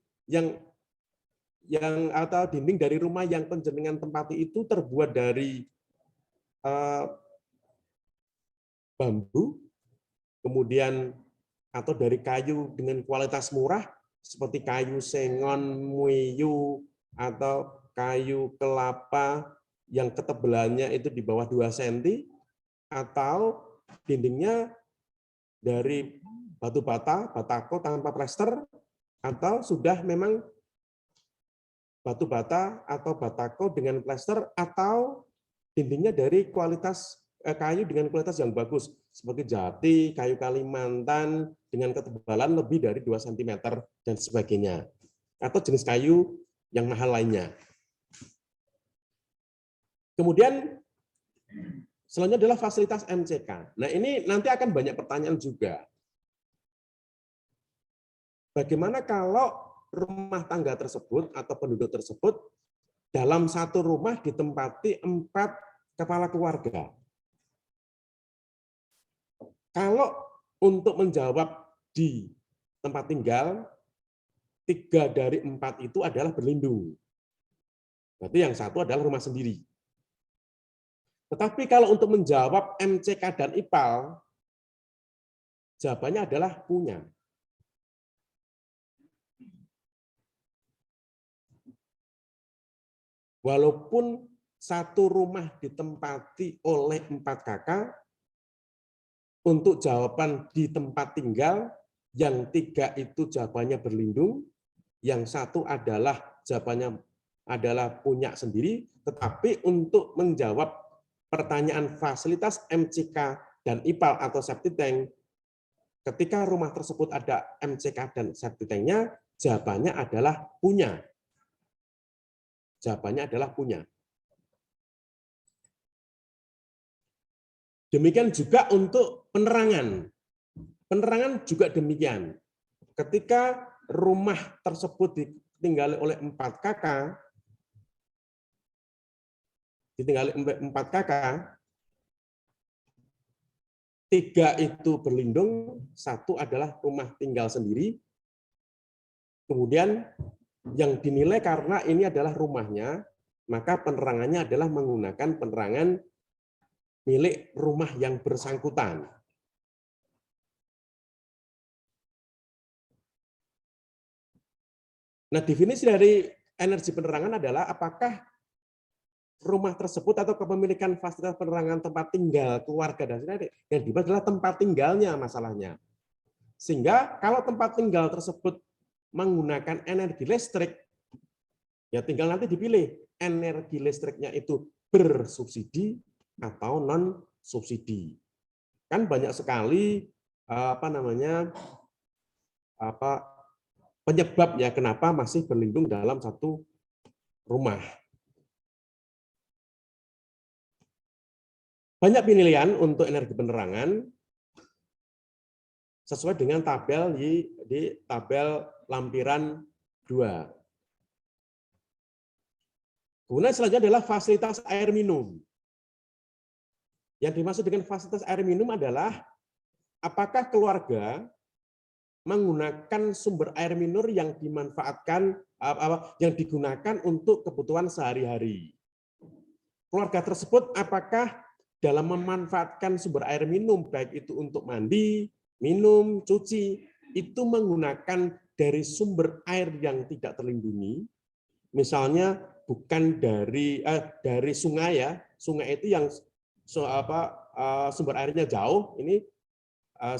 atau dinding dari rumah yang penjenengan tempati itu terbuat dari bambu, kemudian atau dari kayu dengan kualitas murah seperti kayu sengon, muiyu, atau kayu kelapa yang ketebalannya itu di bawah 2 cm, atau dindingnya dari batu bata, batako tanpa plester, Atau sudah memang batu bata atau batako dengan plester, atau dindingnya dari kualitas kayu dengan kualitas yang bagus, seperti jati, kayu Kalimantan dengan ketebalan lebih dari 2 cm dan sebagainya. Atau jenis kayu yang mahal lainnya. Kemudian selanjutnya adalah fasilitas MCK. Nah, ini nanti akan banyak pertanyaan juga. Bagaimana kalau rumah tangga tersebut atau penduduk tersebut dalam satu rumah ditempati 4 kepala keluarga? Kalau untuk menjawab di tempat tinggal, 3 dari 4 itu adalah berlindung. Berarti yang satu adalah rumah sendiri. Tetapi kalau untuk menjawab MCK dan IPAL, jawabannya adalah punya. Walaupun satu rumah ditempati oleh 4 kakak, untuk jawaban di tempat tinggal, yang 3 itu jawabannya berlindung, yang 1 adalah jawabannya adalah punya sendiri, tetapi untuk menjawab pertanyaan fasilitas MCK dan IPAL atau septic tank, ketika rumah tersebut ada MCK dan septic tanknya, jawabannya adalah punya. Jawabannya adalah punya. Demikian juga untuk penerangan. Penerangan juga demikian. Ketika rumah tersebut ditinggali oleh 4 kakak, ditinggali 4 kakak, 3 itu berlindung, 1 adalah rumah tinggal sendiri. Kemudian yang dinilai karena ini adalah rumahnya, maka penerangannya adalah menggunakan penerangan milik rumah yang bersangkutan. Nah, definisi dari energi penerangan adalah apakah rumah tersebut atau kepemilikan fasilitas penerangan tempat tinggal keluarga dan sebagainya yang dibahas adalah tempat tinggalnya masalahnya. Sehingga kalau tempat tinggal tersebut menggunakan energi listrik, ya tinggal nanti dipilih energi listriknya itu bersubsidi atau non subsidi. Kan banyak sekali penyebab ya kenapa masih berlindung dalam satu rumah. Banyak penilaian untuk energi penerangan sesuai dengan tabel di tabel lampiran 2. Kemudian selanjutnya adalah fasilitas air minum. Yang dimaksud dengan fasilitas air minum adalah apakah keluarga menggunakan sumber air minum yang dimanfaatkan, yang digunakan untuk kebutuhan sehari-hari. Keluarga tersebut apakah dalam memanfaatkan sumber air minum, baik itu untuk mandi, minum, cuci, itu menggunakan dari sumber air yang tidak terlindungi, misalnya bukan dari sungai ya, sungai itu yang sumber airnya jauh, ini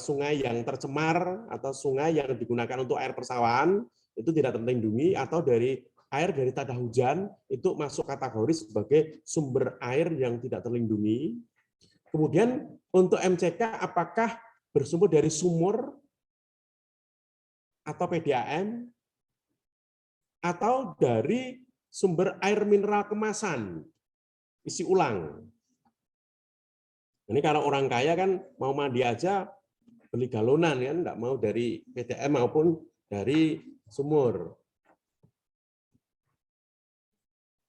sungai yang tercemar atau sungai yang digunakan untuk air persawahan itu tidak terlindungi, atau dari air dari tada hujan itu masuk kategori sebagai sumber air yang tidak terlindungi. Kemudian untuk MCK apakah bersumber dari sumur atau PDAM atau dari sumber air mineral kemasan isi ulang. Ini kalau orang kaya kan mau mandi aja beli galonan kan, enggak mau dari PDAM maupun dari sumur.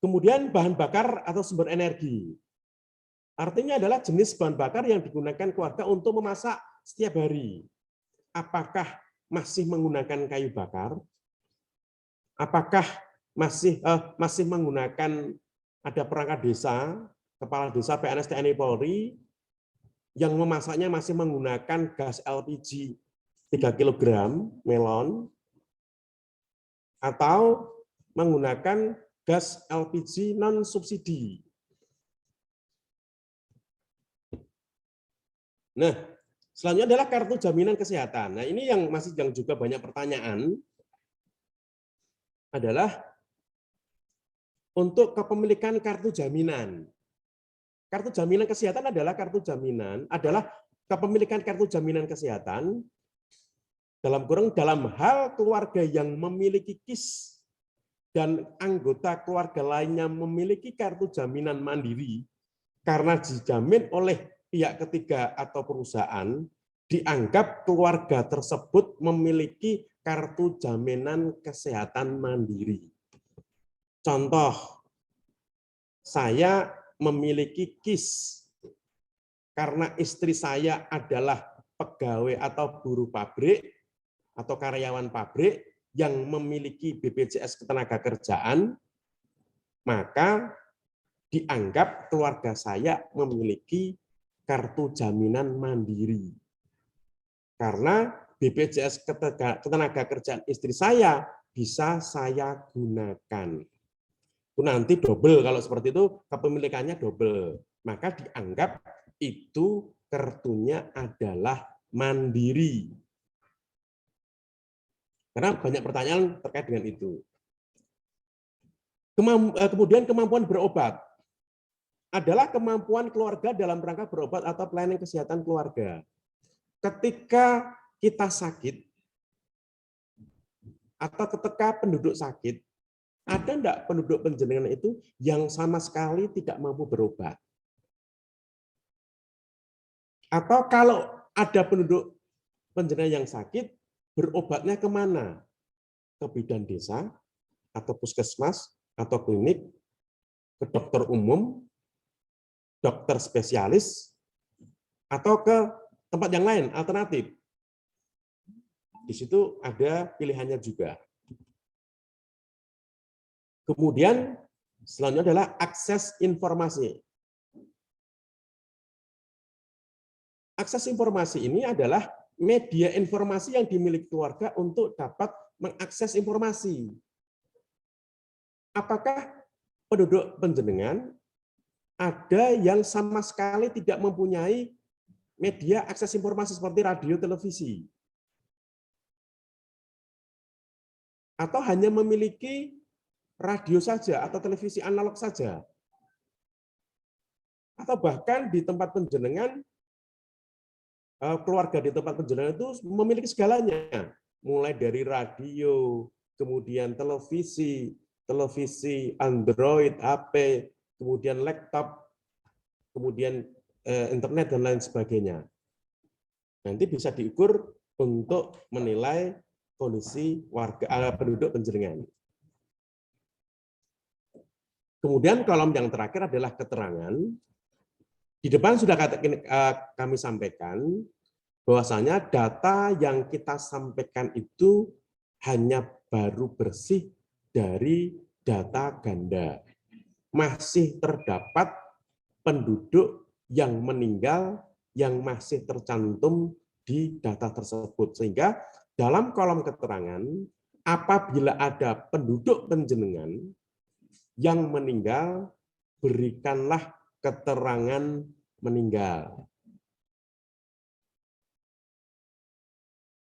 Kemudian bahan bakar atau sumber energi. Artinya adalah jenis bahan bakar yang digunakan keluarga untuk memasak setiap hari. Apakah masih menggunakan kayu bakar? Apakah masih menggunakan ada perangkat desa, kepala desa PNS TNI Polri yang memasaknya masih menggunakan gas LPG 3 kg melon atau menggunakan gas LPG non subsidi. Nah, selanjutnya adalah kartu jaminan kesehatan. Nah, ini yang juga banyak pertanyaan. adalah untuk kepemilikan kartu jaminan. Kartu jaminan kesehatan adalah kepemilikan kartu jaminan kesehatan dalam hal keluarga yang memiliki KIS dan anggota keluarga lainnya memiliki kartu jaminan mandiri karena dijamin oleh pihak ketiga atau perusahaan, dianggap keluarga tersebut memiliki kartu jaminan kesehatan mandiri. Contoh, saya memiliki KIS karena istri saya adalah pegawai atau buruh pabrik atau karyawan pabrik yang memiliki BPJS Ketenagakerjaan, maka dianggap keluarga saya memiliki kartu jaminan mandiri. Karena BPJS Ketenagakerjaan istri saya bisa saya gunakan. Itu nanti double, kalau seperti itu kepemilikannya double. Maka dianggap itu kartunya adalah mandiri. Karena banyak pertanyaan terkait dengan itu. Kemudian kemampuan berobat adalah kemampuan keluarga dalam rangka berobat atau pelayanan kesehatan keluarga. Ketika kita sakit atau ketika penduduk sakit, ada enggak penduduk penjenengan itu yang sama sekali tidak mampu berobat? Atau kalau ada penduduk penjenengan yang sakit, berobatnya kemana? Ke bidan desa, atau puskesmas, atau klinik, ke dokter umum, dokter spesialis, atau ke tempat yang lain, alternatif. Di situ ada pilihannya juga. Kemudian selanjutnya adalah akses informasi. Akses informasi ini adalah media informasi yang dimiliki keluarga untuk dapat mengakses informasi. Apakah penduduk penjenengan ada yang sama sekali tidak mempunyai media akses informasi seperti radio, televisi? Atau hanya memiliki radio saja atau televisi analog saja? Atau bahkan di tempat penjenengan, keluarga di tempat penjenengan itu memiliki segalanya, mulai dari radio, kemudian televisi Android, HP, kemudian laptop, kemudian internet dan lain sebagainya. Nanti bisa diukur untuk menilai kondisi warga penduduk penjenengan. Kemudian kolom yang terakhir adalah keterangan. Di depan sudah kami sampaikan bahwasanya data yang kita sampaikan itu hanya baru bersih dari data ganda. Masih terdapat penduduk yang meninggal yang masih tercantum di data tersebut. Sehingga dalam kolom keterangan, apabila ada penduduk penjenengan yang meninggal, berikanlah keterangan meninggal.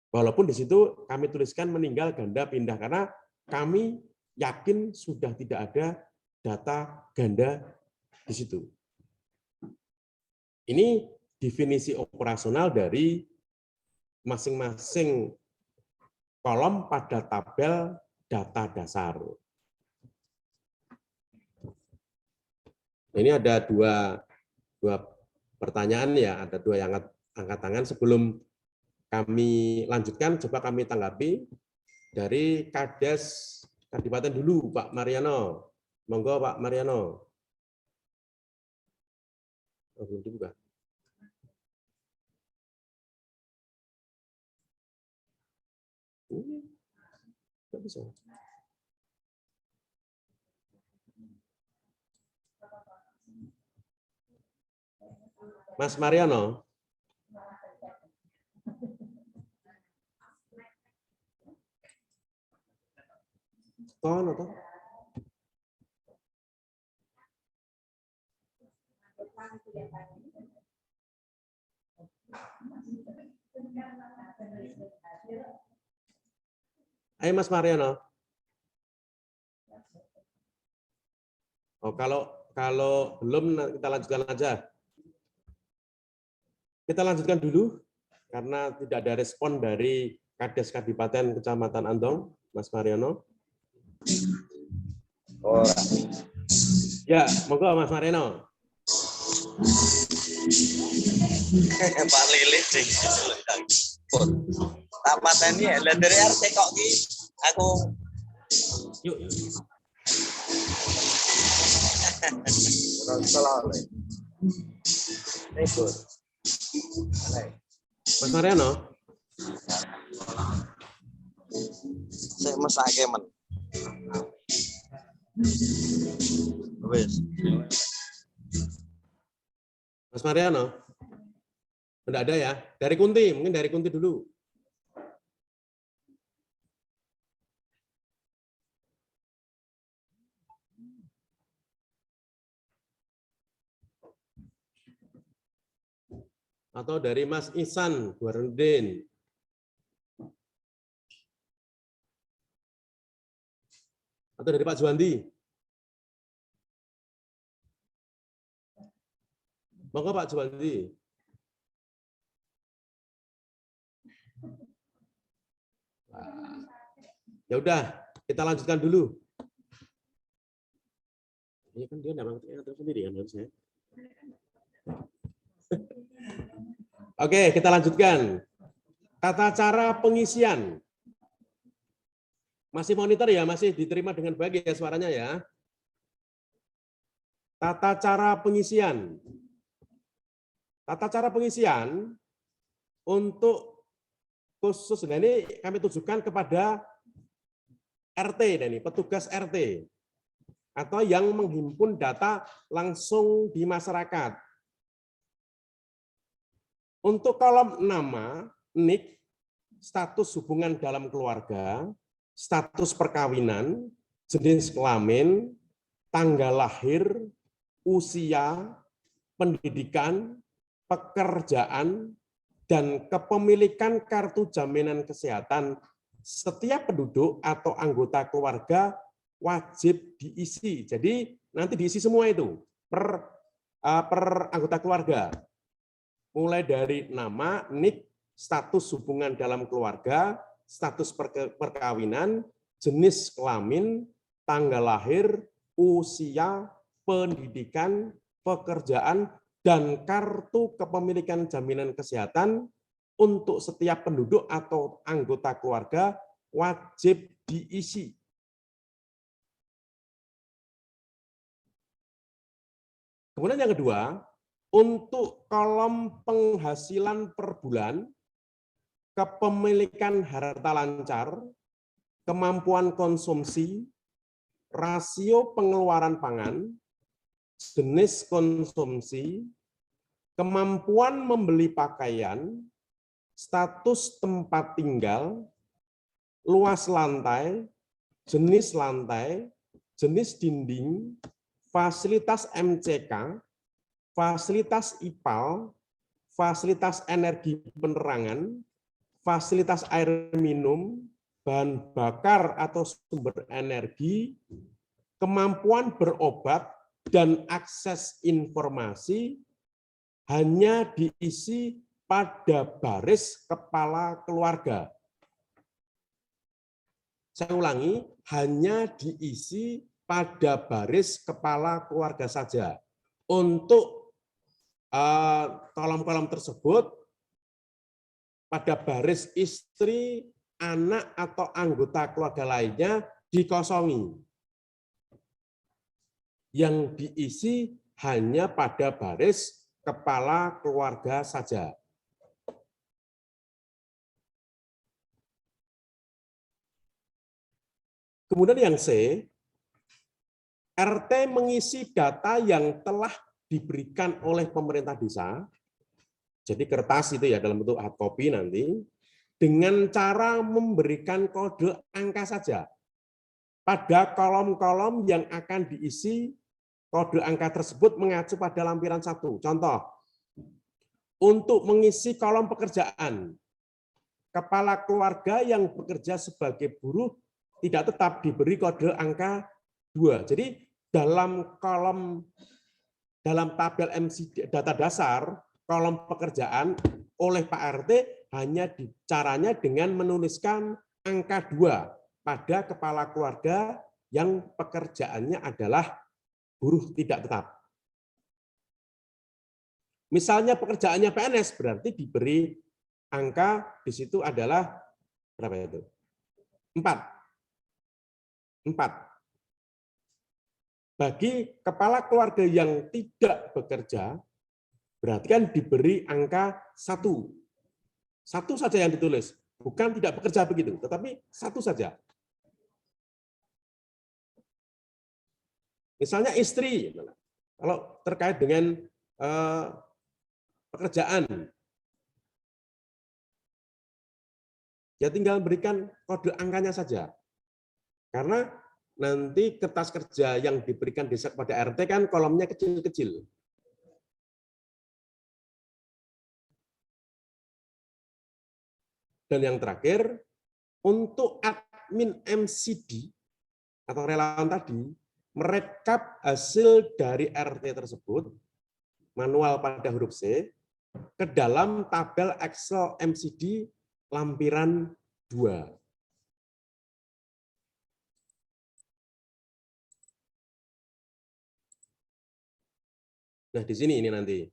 Walaupun di situ kami tuliskan meninggal ganda pindah, karena kami yakin sudah tidak ada data ganda di situ. Ini definisi operasional dari masing-masing kolom pada tabel data dasar. Ini ada dua pertanyaan ya, ada dua yang angkat tangan. Sebelum kami lanjutkan, coba kami tanggapi dari Kades Kadipaten dulu, Pak Mariano. Monggo Pak Mariano. Oh, belum dibuka. Nggak bisa. Mas Mariano. Kon atau? Ayo Mas Mariano. Oh, kalau belum kita lanjutkan aja. Kita lanjutkan dulu karena tidak ada respon dari Kades Kadipaten Kecamatan Andong, Mas Mariano. Oh, Ya, monggo Mas Mariano. Pak Lilis sing tak pateni ya, lah dari RT kok ki aku Yuk. salah oleh. Ikut. Mas Mariano. Saya mesake men. Wes. Mas Mariano. Tidak ada ya? Dari Kunti, mungkin dari Kunti dulu. Atau dari Mas Ihsan Burhanuddin. Atau dari Pak Juwandi. Monggo Pak Juwandi. Ya udah, kita lanjutkan dulu. Ini kan dia nggak ngatur sendiri kan harusnya. Oke, kita lanjutkan. Tata cara pengisian. Masih monitor ya, masih diterima dengan baik ya suaranya ya. Tata cara pengisian. Tata cara pengisian untuk khusus, nah ini kami tujukan kepada RT, ini petugas RT atau yang menghimpun data langsung di masyarakat. Untuk kolom nama, NIK, status hubungan dalam keluarga, status perkawinan, jenis kelamin, tanggal lahir, usia, pendidikan, pekerjaan, dan kepemilikan kartu jaminan kesehatan setiap penduduk atau anggota keluarga wajib diisi. Jadi nanti diisi semua itu per anggota keluarga. Mulai dari nama, NIK, status hubungan dalam keluarga, status perkawinan, jenis kelamin, tanggal lahir, usia, pendidikan, pekerjaan, dan kartu kepemilikan jaminan kesehatan untuk setiap penduduk atau anggota keluarga wajib diisi. Kemudian yang kedua, untuk kolom penghasilan per bulan, kepemilikan harta lancar, kemampuan konsumsi, rasio pengeluaran pangan, jenis konsumsi, kemampuan membeli pakaian, status tempat tinggal, luas lantai, jenis dinding, fasilitas MCK, fasilitas IPAL, fasilitas energi penerangan, fasilitas air minum, bahan bakar atau sumber energi, kemampuan berobat, dan akses informasi hanya diisi pada baris kepala keluarga. Saya ulangi, hanya diisi pada baris kepala keluarga saja. Untuk kolom-kolom tersebut, pada baris istri, anak, atau anggota keluarga lainnya dikosongi. Yang diisi hanya pada baris kepala keluarga saja. Kemudian yang C, RT mengisi data yang telah diberikan oleh pemerintah desa, jadi kertas itu ya dalam bentuk hard copy nanti, dengan cara memberikan kode angka saja. Pada kolom-kolom yang akan diisi, kode angka tersebut mengacu pada lampiran 1. Contoh, untuk mengisi kolom pekerjaan, kepala keluarga yang bekerja sebagai buruh tidak tetap diberi kode angka 2. Jadi dalam tabel MCD data dasar kolom pekerjaan oleh Pak RT hanya caranya dengan menuliskan angka 2 pada kepala keluarga yang pekerjaannya adalah buruh tidak tetap. Misalnya pekerjaannya PNS berarti diberi angka di situ adalah berapa itu? 4. Bagi kepala keluarga yang tidak bekerja, berarti kan diberi angka 1. 1 saja yang ditulis, bukan tidak bekerja begitu, tetapi 1 saja. Misalnya istri, kalau terkait dengan pekerjaan, ya tinggal berikan kode angkanya saja. Karena nanti kertas kerja yang diberikan desa kepada RT kan kolomnya kecil-kecil. Dan yang terakhir, untuk admin MCD atau relawan tadi, merekap hasil dari RT tersebut, manual pada huruf C, ke dalam tabel Excel MCD lampiran 2. Nah, di sini ini nanti.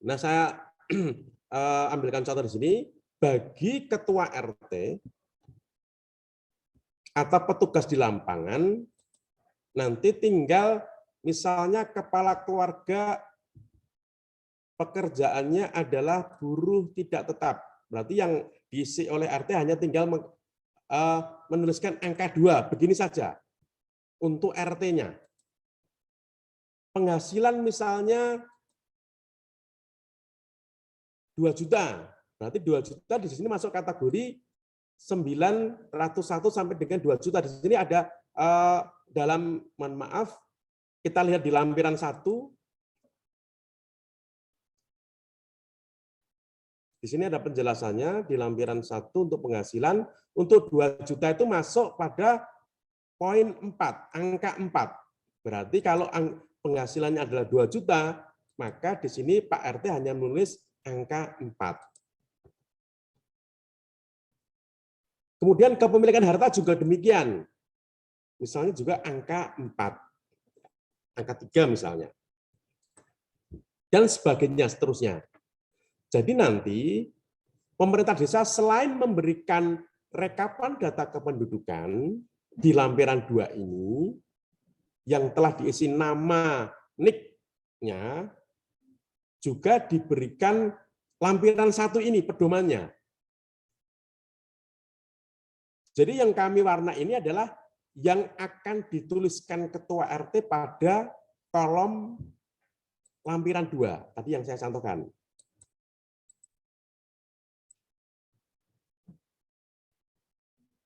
Nah, saya ambilkan contoh di sini. Bagi ketua RT atau petugas di lapangan, nanti tinggal misalnya kepala keluarga pekerjaannya adalah buruh tidak tetap. Berarti yang diisi oleh RT hanya tinggal menuliskan angka 2, begini saja untuk RT-nya. Penghasilan misalnya 2 juta. Berarti 2 juta di sini masuk kategori 901 sampai dengan 2 juta. Di sini ada dalam, mohon maaf, kita lihat di lampiran 1. Di sini ada penjelasannya di lampiran 1 untuk penghasilan. Untuk 2 juta itu masuk pada poin 4, angka 4. Berarti kalau penghasilannya adalah 2 juta, maka di sini Pak RT hanya menulis angka 4. Kemudian kepemilikan harta juga demikian. Misalnya juga angka 4. Angka 3 misalnya. Dan sebagainya seterusnya. Jadi nanti pemerintah desa selain memberikan rekapan data kependudukan di lampiran 2 ini, yang telah diisi nama NIK-nya, juga diberikan lampiran 1 ini pedomannya. Jadi yang kami warna ini adalah yang akan dituliskan ketua RT pada kolom lampiran 2, tadi yang saya contohkan.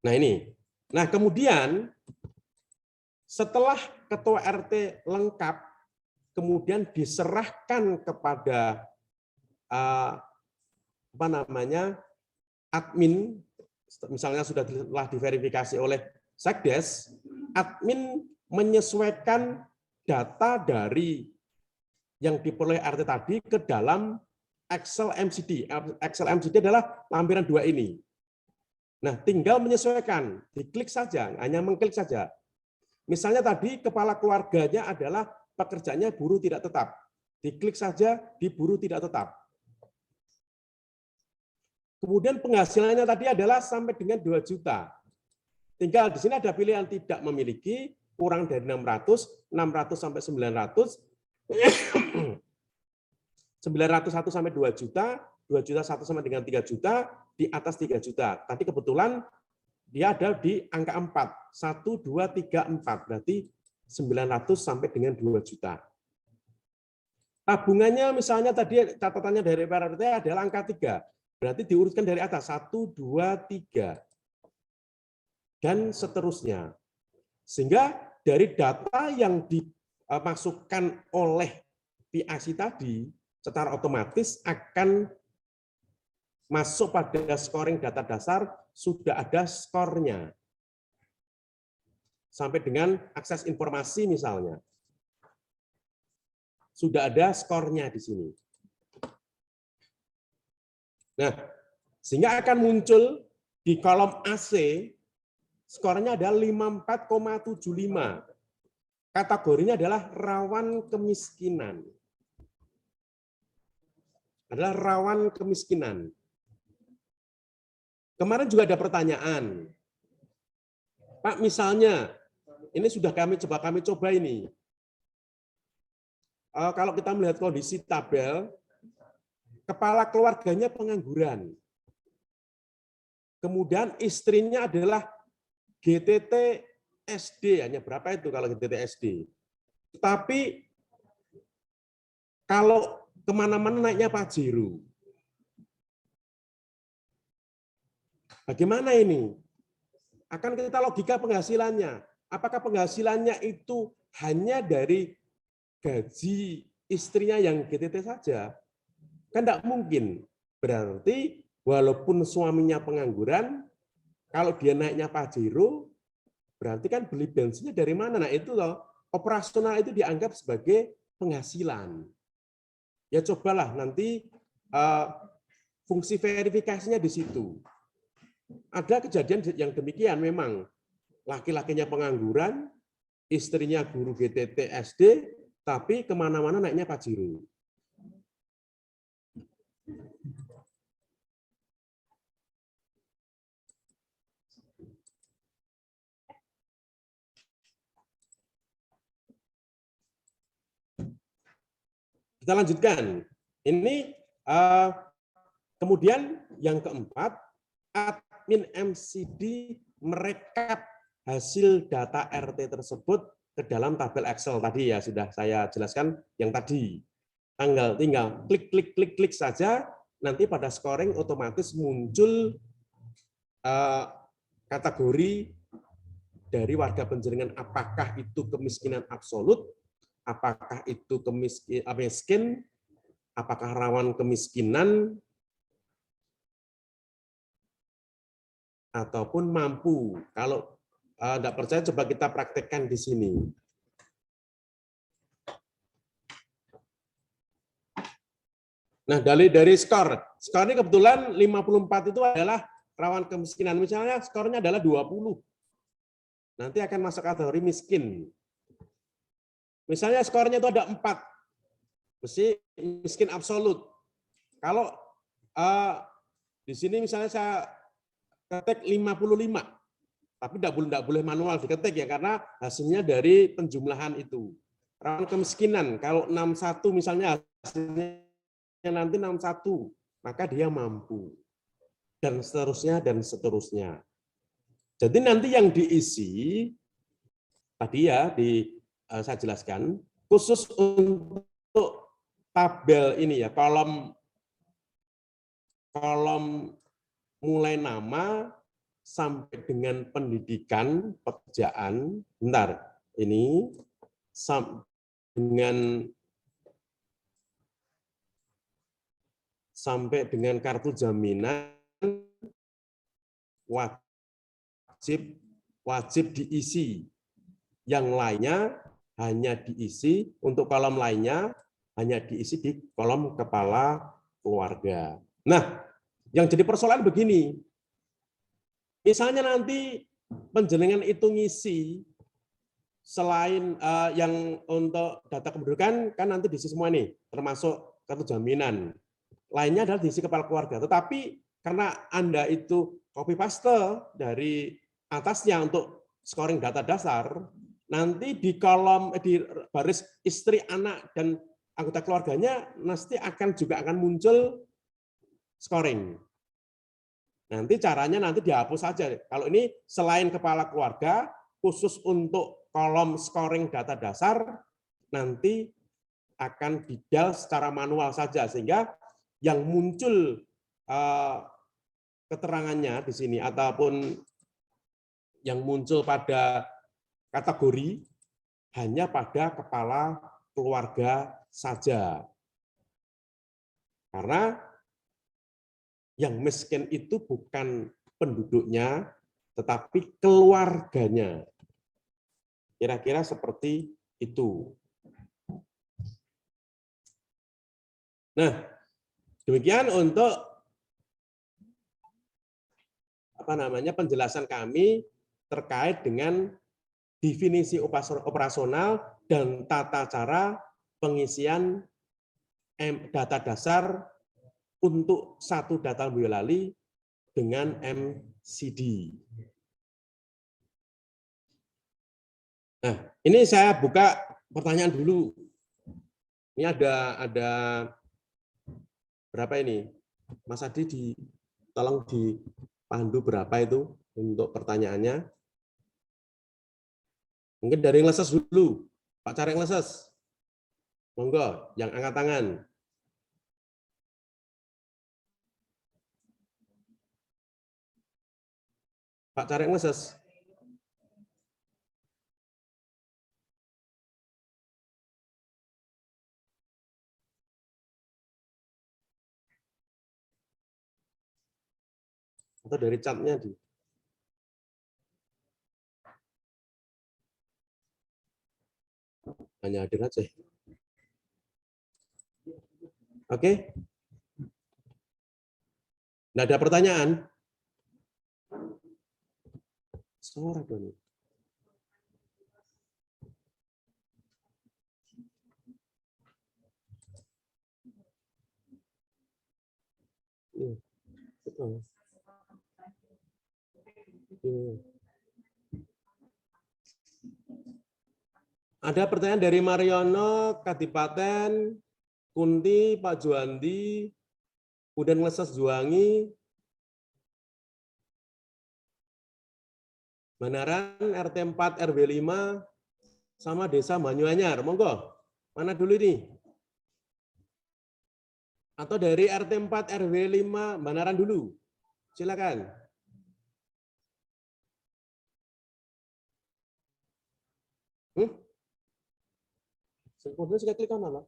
Nah ini. Nah kemudian setelah ketua RT lengkap, kemudian diserahkan kepada admin, misalnya sudah diverifikasi oleh Sekdes, admin menyesuaikan data dari yang diperoleh RT tadi ke dalam Excel MCD. Excel MCD adalah lampiran 2 ini. Nah, tinggal menyesuaikan, diklik saja, hanya mengklik saja. Misalnya tadi kepala keluarganya adalah pekerjaannya buruh tidak tetap. Diklik saja di buruh tidak tetap. Kemudian penghasilannya tadi adalah sampai dengan 2 juta. Tinggal di sini ada pilihan tidak memiliki, kurang dari 600, 600 sampai 900, 901 sampai 2 juta, 2 juta 1 sampai dengan 3 juta, di atas 3 juta. Tadi kebetulan dia ada di angka 4, 1, 2, 3, 4, berarti 900 sampai dengan 2 juta. Tabungannya misalnya tadi catatannya dari PRT adalah angka 3, berarti diurutkan dari atas, 1, 2, 3. Dan seterusnya. Sehingga dari data yang dimasukkan oleh PIC tadi, secara otomatis akan masuk pada scoring data dasar, sudah ada skornya. sampai dengan akses informasi misalnya. Sudah ada skornya di sini. Nah, sehingga akan muncul di kolom AC, skornya adalah 54,75. Kategorinya adalah rawan kemiskinan. Adalah rawan kemiskinan. Kemarin juga ada pertanyaan. Pak, misalnya, ini sudah kami coba ini. Kalau kita melihat kondisi tabel, kepala keluarganya pengangguran. Kemudian istrinya adalah GTT SD, hanya berapa itu kalau GTT SD. Tapi kalau kemana-mana naiknya Pajero. Bagaimana ini? Akan kita logika penghasilannya. Apakah penghasilannya itu hanya dari gaji istrinya yang GTT saja? Kan tidak mungkin. Berarti walaupun suaminya pengangguran, kalau dia naiknya Pajero, berarti kan beli bensinnya dari mana? Nah itu loh, operasional itu dianggap sebagai penghasilan. Ya cobalah nanti fungsi verifikasinya di situ. Ada kejadian yang demikian memang. Laki-lakinya pengangguran, istrinya guru GTT SD, tapi kemana-mana naiknya Pajero. Kita lanjutkan. Ini kemudian yang keempat, admin MCD merekap hasil data RT tersebut ke dalam tabel Excel tadi ya sudah saya jelaskan yang tadi. Tinggal klik saja, nanti pada scoring otomatis muncul kategori dari warga penjaringan, apakah itu kemiskinan absolut, apakah itu miskin, apakah rawan kemiskinan, ataupun mampu. Kalau tidak percaya, coba kita praktekkan di sini. Nah, dari skor ini kebetulan 54 itu adalah rawan kemiskinan. Misalnya skornya adalah 20. Nanti akan masuk kategori miskin. Misalnya skornya itu ada 4. Mesti miskin absolut. Kalau di sini misalnya saya ketik 55, tapi tidak boleh manual diketik ya, karena hasilnya dari penjumlahan itu. Rawan kemiskinan, kalau 61 misalnya hasilnya nanti 61, maka dia mampu. Dan seterusnya, dan seterusnya. Jadi nanti yang diisi, tadi ya, saya jelaskan, khusus untuk tabel ini ya, kolom mulai nama sampai dengan pendidikan, pekerjaan, bentar, ini sampai dengan kartu jaminan wajib diisi. Yang lainnya hanya diisi, untuk kolom lainnya hanya diisi di kolom kepala keluarga. Nah, yang jadi persoalan begini, misalnya nanti penjenengan itu ngisi, selain yang untuk data kependudukan, kan nanti diisi semua nih, termasuk kartu jaminan. Lainnya adalah diisi kepala keluarga. Tetapi karena Anda itu copy paste dari atasnya untuk scoring data dasar, nanti di kolom di baris istri, anak, dan anggota keluarganya nanti akan muncul scoring. Nanti caranya nanti dihapus saja. Kalau ini selain kepala keluarga, khusus untuk kolom scoring data dasar, nanti akan didal secara manual saja, sehingga yang muncul keterangannya di sini ataupun yang muncul pada kategori hanya pada kepala keluarga saja. Karena yang miskin itu bukan penduduknya, tetapi keluarganya. Kira-kira seperti itu. Nah, demikian untuk penjelasan kami terkait dengan definisi operasional dan tata cara pengisian data dasar untuk satu data Boyolali dengan MCD. Nah, ini saya buka pertanyaan dulu. Ini ada berapa ini? Mas Adi tolong dipandu berapa itu untuk pertanyaannya. Mungkin dari yang leses dulu. Pak Carek leses. Monggo, yang angkat tangan. Pak Carek leses. Atau dari chatnya di. Hanya hadir aja. Oke. Nggak ada pertanyaan? Suara dong. Iya, betul. Iya. Ada pertanyaan dari Mariono, Kadipaten, Kunti, Pak Juandi, kemudian Leses Juwangi, Banaran, RT 4 RW 5, sama Desa Banyuanyar. Monggo, mana dulu ini? Atau dari RT 4 RW 5 Banaran dulu? Silakan. Kemudian saya klik apa?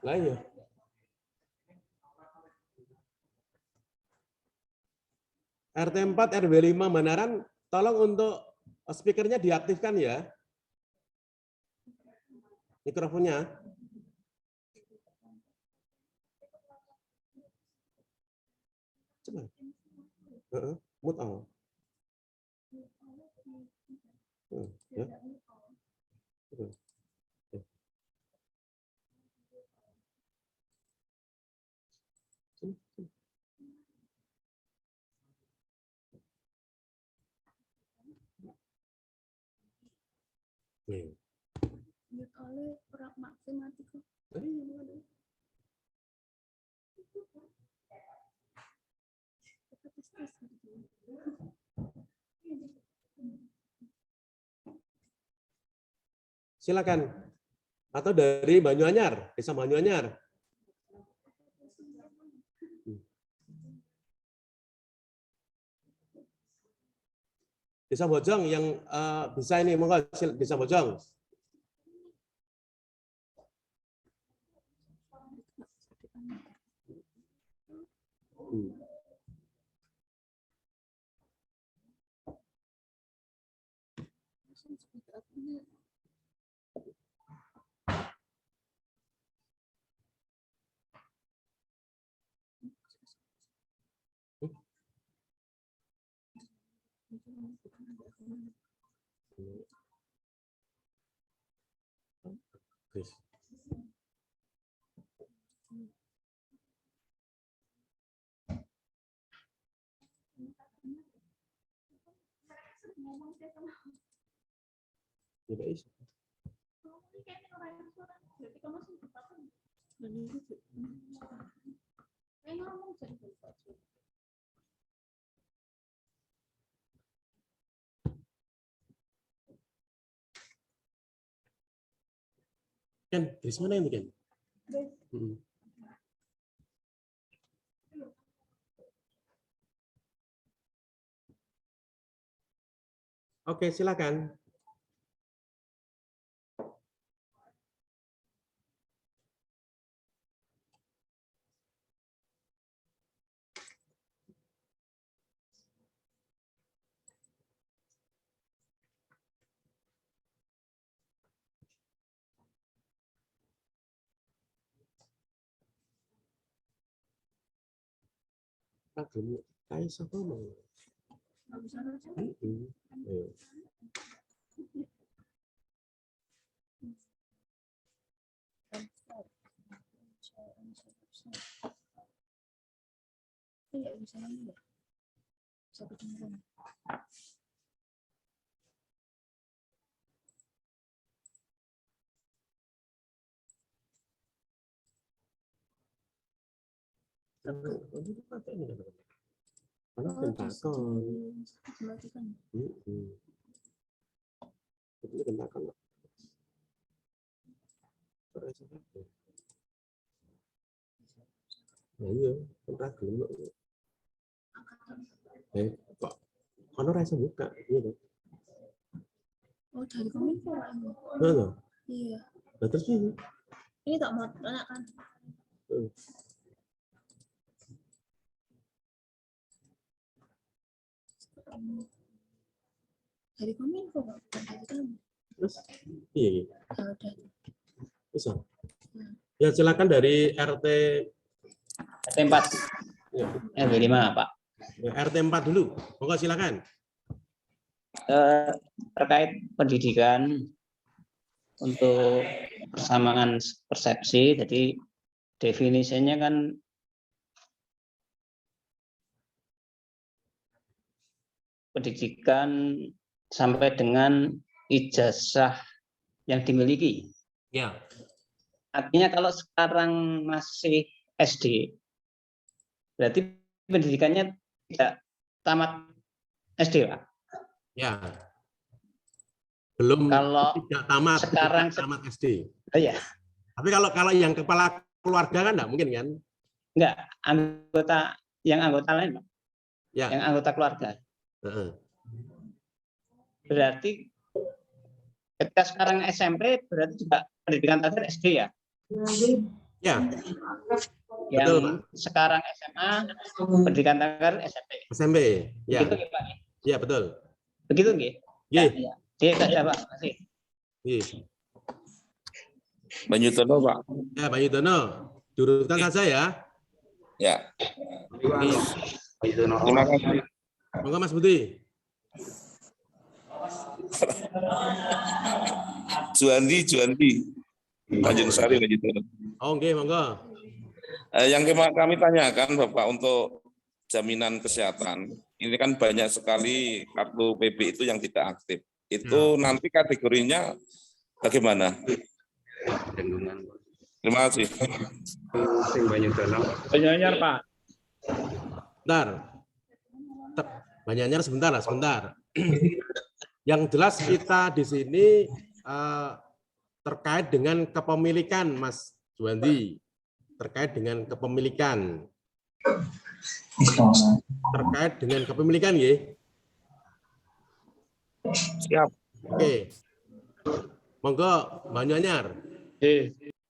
Lah iya. RT 4 RW 5 Banaran, tolong untuk speakernya diaktifkan ya. Mikrofonnya. Coba. Mute all. Ya. Silakan. Atau dari Banyuanyar, Desa Banyuanyar. Desa Bojong yang bisa ini, monggo Desa Bojong. Ken, dari mana ini Ken? Oke, silakan. Ragam Kaisa ngomong. Ayo. Karena pentakon. Itu pentakon. Nah iya, pentakon. Kok kono rasa buka gitu. Oh, dari Kominfo Mana? Iya. Nah, terus Ini tak mau anak kan. Dari Kominfo Pak, bukan dari kamu. terus iya. Ya udah. Bisa. Ya silakan dari RT RT 4, ya, RW 5, Pak. ya, RT 4 dulu. Monggo silakan. Terkait pendidikan untuk persamaan persepsi, jadi definisinya kan pendidikan sampai dengan ijazah yang dimiliki. Ya. Artinya kalau sekarang masih SD, berarti pendidikannya tidak tamat SD, Pak. Ya. Belum Kalau tidak tamat, sekarang tidak tamat SD. Oh ya, Tapi kalau yang kepala keluarga kan enggak mungkin kan? enggak, anggota lain, Pak. Ya. Yang anggota keluarga. Berarti ketika sekarang SMP berarti juga pendidikan terakhir SD ya? Ya. Yang Betul, Pak. sekarang SMA pendidikan terakhir SMP. SMP. Ya. Begitu ya, Pak? Ya, betul. Begitu nggih? Nggih. Ya. Iya, saja, Pak. Makasih. Nggih. Banyu Tono, Pak. Ya, Pak Yudono. Diurutkan saja ya. Ya. Nggih. Terima kasih. Monggo Mas Budi. Juandi. Tanjung Sari, Banyu Tono. Oh, nggih, monggo. Yang kami tanyakan, Bapak, untuk jaminan kesehatan, ini kan banyak sekali kartu PB itu yang tidak aktif. Itu nanti kategorinya bagaimana? Terima kasih. Banyuanyar, Pak. Bentar. Banyaknya sebentar. Yang jelas kita di sini terkait dengan kepemilikan, Mas Juandi. Terkait dengan kepemilikan. Ya. Siap. Oke. Monggo Banyuanyar.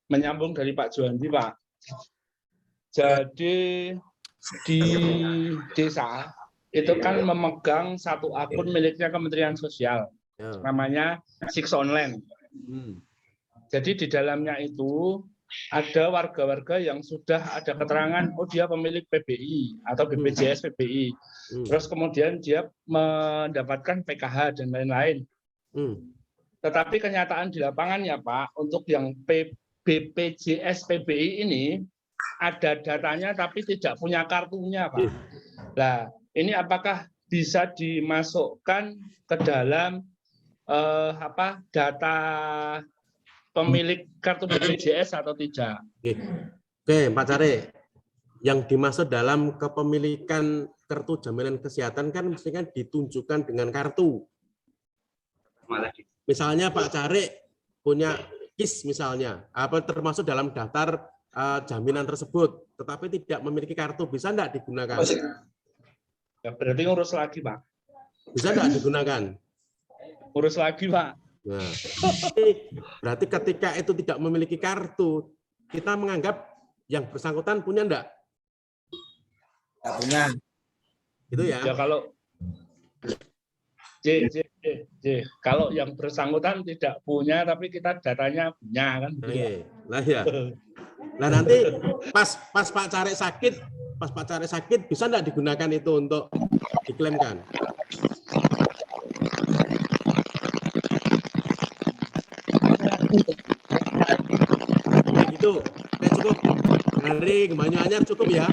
Menyambung dari Pak Juandi, Pak. Jadi di desa itu kan memegang satu akun miliknya Kementerian Sosial, Ya. namanya Six Online. Jadi di dalamnya itu ada warga-warga yang sudah ada keterangan, oh dia pemilik PBI atau BPJS PBI. Terus kemudian dia mendapatkan PKH dan lain-lain. Tetapi kenyataan di lapangan ya Pak, untuk yang BPJS PBI ini ada datanya tapi tidak punya kartunya Pak. Nah, ini apakah bisa dimasukkan ke dalam data pemilik kartu BPJS atau tidak? Oke, Pak Care. Yang dimaksud dalam kepemilikan kartu jaminan kesehatan kan mesti kan ditunjukkan dengan kartu. Misalnya Pak Care punya KIS misalnya, apa termasuk dalam daftar jaminan tersebut, tetapi tidak memiliki kartu, bisa enggak digunakan? Ya, berarti ngurus lagi, Pak. Bisa enggak digunakan? Urus lagi, Pak. Nah, berarti ketika itu tidak memiliki kartu, kita menganggap yang bersangkutan punya enggak? Nggak punya. Itu ya. Ya kalau kalau yang bersangkutan tidak punya tapi kita datanya punya kan gitu ya. Nah ya. Nah nanti pas Pak Care sakit, pas pacarnya sakit, bisa nggak digunakan itu untuk diklaimkan? Oke, gitu. Oke, cukup. Dari Banyuanyar cukup ya.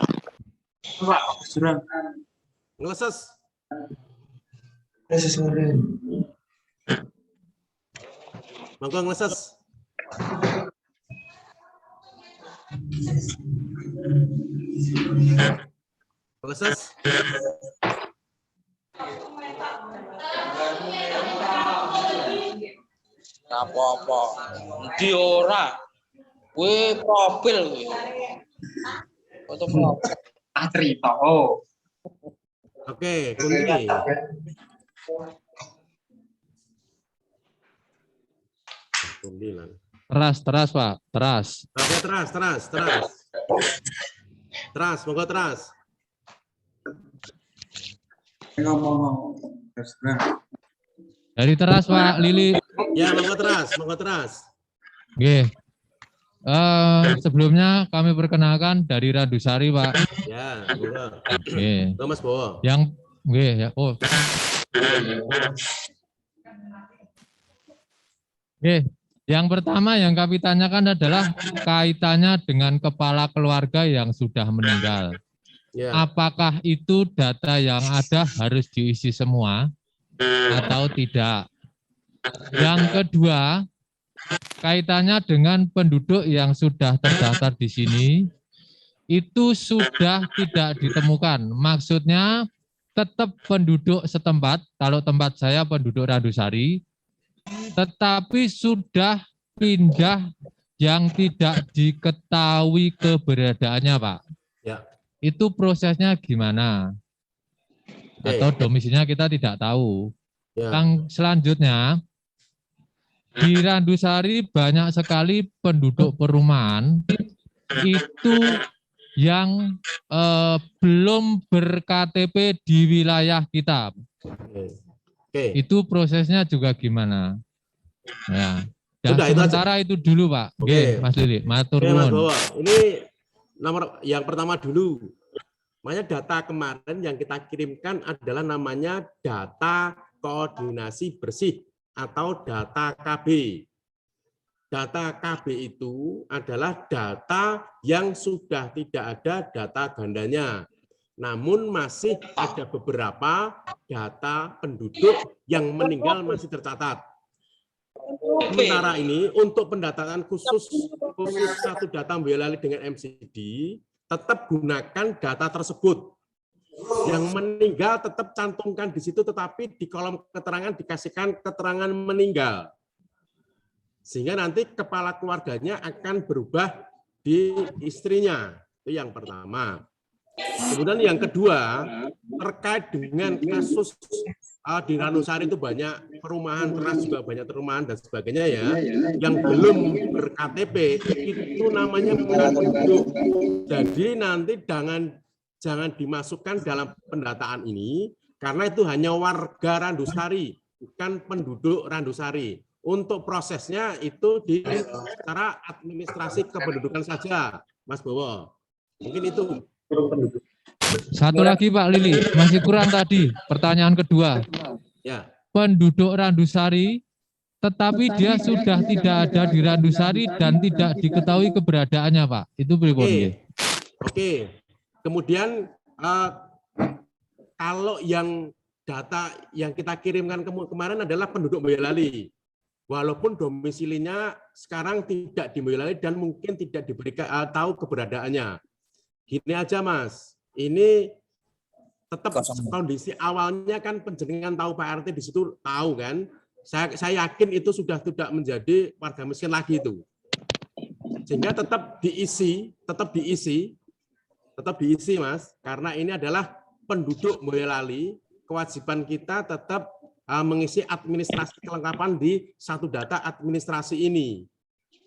Ngeleses. Monggo ngeleses. Ngeleses. Apa-apa. Di ora. Kuwi profil kuwi. Foto profil. Cerita. Oh. Oke, Kunti. Kunti lah. Teras Pak, teras. Oke, teras, monggo teras. Dari teras Pak Lili. Ya, monggo teras. Oke. Sebelumnya kami perkenalkan dari Randusari Pak. Ya, monggo. Oke. Mas Bowo. Yang oke ya. Oh. Oke. Yang pertama yang kami tanyakan adalah kaitannya dengan kepala keluarga yang sudah meninggal. Ya. Apakah itu data yang ada harus diisi semua atau tidak? Yang kedua, kaitannya dengan penduduk yang sudah terdaftar di sini, itu sudah tidak ditemukan. Maksudnya tetap penduduk setempat, kalau tempat saya penduduk Randusari, tetapi sudah pindah yang tidak diketahui keberadaannya, Pak. Ya. Itu prosesnya gimana? Atau domisilinya kita tidak tahu. Ya. Yang selanjutnya, di Randusari banyak sekali penduduk perumahan itu yang belum ber-KTP di wilayah kita. Oke. Itu prosesnya juga gimana? Ya. Dan Sudah, sementara itu dulu Pak. Oke. Mas Lili, matur Oke, Mas nuwun. Bowo. Ini nomor yang pertama dulu. Namanya data kemarin yang kita kirimkan adalah namanya data koordinasi bersih atau data KB. Data KB itu adalah data yang sudah tidak ada data gandanya. Namun masih ada beberapa data penduduk yang meninggal masih tercatat. Sementara ini untuk pendataan khusus satu data Boyolali dengan MCD, tetap gunakan data tersebut. Yang meninggal tetap cantumkan di situ, tetapi di kolom keterangan dikasihkan keterangan meninggal. Sehingga nanti kepala keluarganya akan berubah di istrinya. Itu yang pertama. Kemudian yang kedua, terkait dengan kasus di Randusari itu banyak perumahan, teras juga banyak perumahan dan sebagainya ya, yang belum ber-KTP, itu namanya bukan penduduk. Jadi nanti jangan dimasukkan dalam pendataan ini, karena itu hanya warga Randusari, bukan penduduk Randusari. Untuk prosesnya itu di secara administrasi kependudukan saja, Mas Bowo. Mungkin itu. Satu lagi Pak Lili, masih kurang tadi pertanyaan kedua. Ya. Penduduk Randusari, tetapi dia sudah tidak ada di Randusari dan tidak diketahui keberadaannya Pak. Itu pripun? Oke. Kemudian kalau yang data yang kita kirimkan kemarin adalah penduduk Boyolali. Walaupun domisilinya sekarang tidak di Boyolali dan mungkin tidak diberikan tahu keberadaannya. Gini aja Mas, ini tetap kondisi awalnya kan penjenengan tahu Pak RT di situ tahu kan. Saya yakin itu sudah tidak menjadi warga miskin lagi itu. Sehingga tetap diisi Mas, karena ini adalah penduduk Boyolali, kewajiban kita tetap mengisi administrasi kelengkapan di satu data administrasi ini.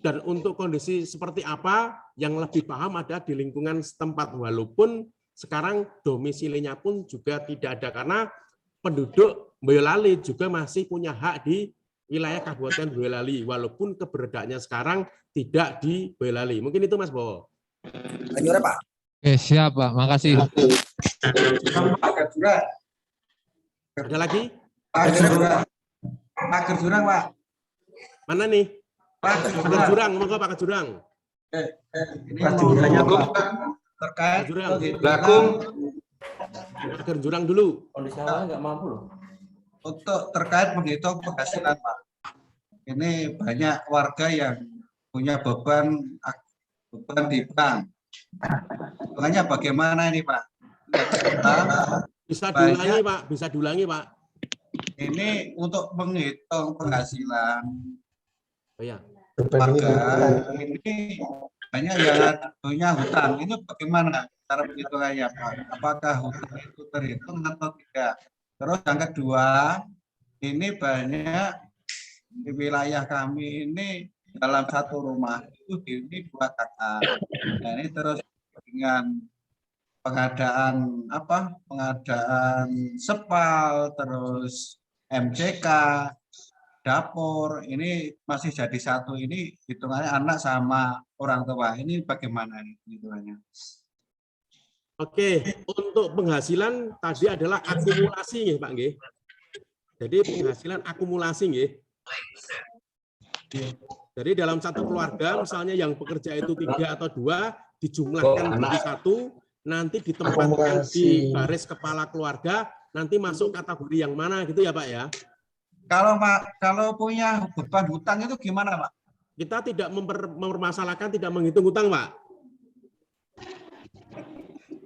Dan untuk kondisi seperti apa yang lebih paham ada di lingkungan setempat, walaupun sekarang domisilinya pun juga tidak ada, karena penduduk Boyolali juga masih punya hak di wilayah Kabupaten Boyolali, walaupun keberadaannya sekarang tidak di Boyolali. Mungkin itu Mas Bowo. Lanjut Pak. Oke, siap Pak. Makasih. Ada lagi? Pak Gerjurang, Pak. Mana nih? Pak Pak Jurang, monggo Pak Jurang. Ini jurangnya Pak. Terkait Jurang. Pak Jurang dulu. Kondisi awalnya nggak mampu loh. Untuk terkait menghitung penghasilan, Pak. Ini banyak warga yang punya beban di bank. Makanya bagaimana ini, Pak? Bisa diulangi, Pak. Bisa diulangi, Pak. Ini untuk menghitung penghasilan Oh ya. warga ini banyak yang punya hutang. Itu bagaimana cara perhitungannya, Pak? Apakah hutang itu terhitung atau tidak? Terus yang kedua, ini banyak di wilayah kami ini dalam satu rumah itu ini 2 kakak. Nah, ini terus dengan pengadaan spal, terus MCK, dapur, ini masih jadi satu, ini hitungannya anak sama orang tua. Ini bagaimana nih hitungannya? Oke, untuk penghasilan tadi adalah akumulasi nggih, Pak nggih. Jadi penghasilan akumulasi nggih. Jadi dalam satu keluarga misalnya yang bekerja itu 3 atau 2 dijumlahkan menjadi 1, nanti ditempatkan di baris kepala keluarga, nanti masuk kategori yang mana gitu ya Pak ya. Kalau punya beban hutang itu gimana, Pak? Kita tidak mempermasalahkan, tidak menghitung hutang, Pak.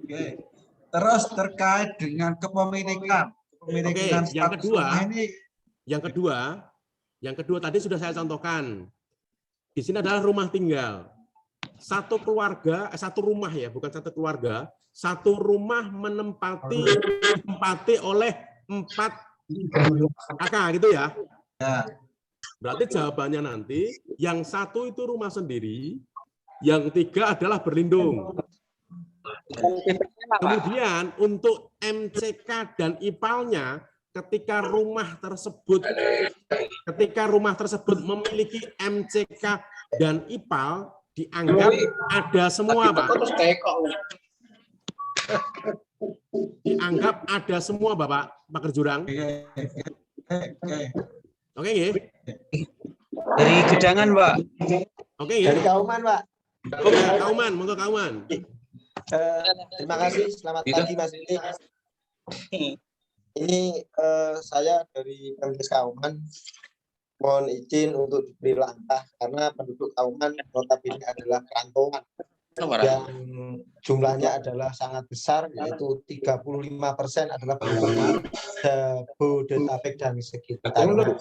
Oke. Terus terkait dengan kepemilikan. Oke, yang kedua tadi sudah saya contohkan. Di sini adalah rumah tinggal. Satu keluarga, satu rumah ya, bukan satu keluarga. Satu rumah ditempati oleh 4 kakak gitu ya. Berarti jawabannya nanti yang 1 itu rumah sendiri, yang 3 adalah berlindung. Kemudian untuk MCK dan IPAL-nya ketika rumah tersebut memiliki MCK dan IPAL dianggap ada semua, Pak. Dianggap ada semua, Bapak Kerjurang. Oke, nggih. Dari Gedangan, Pak. Oke, nggih. Dari Kauman, Pak. Oke, Kauman, monggo Kauman. Terima kasih, selamat pagi Mas Lili. Ini saya dari Pemdes Kauman, mohon izin untuk diberi langkah karena penduduk Kauman notabene adalah perantauan yang jumlahnya adalah sangat besar, yaitu 35% adalah penduduk Jabodetabek dan sekitarnya.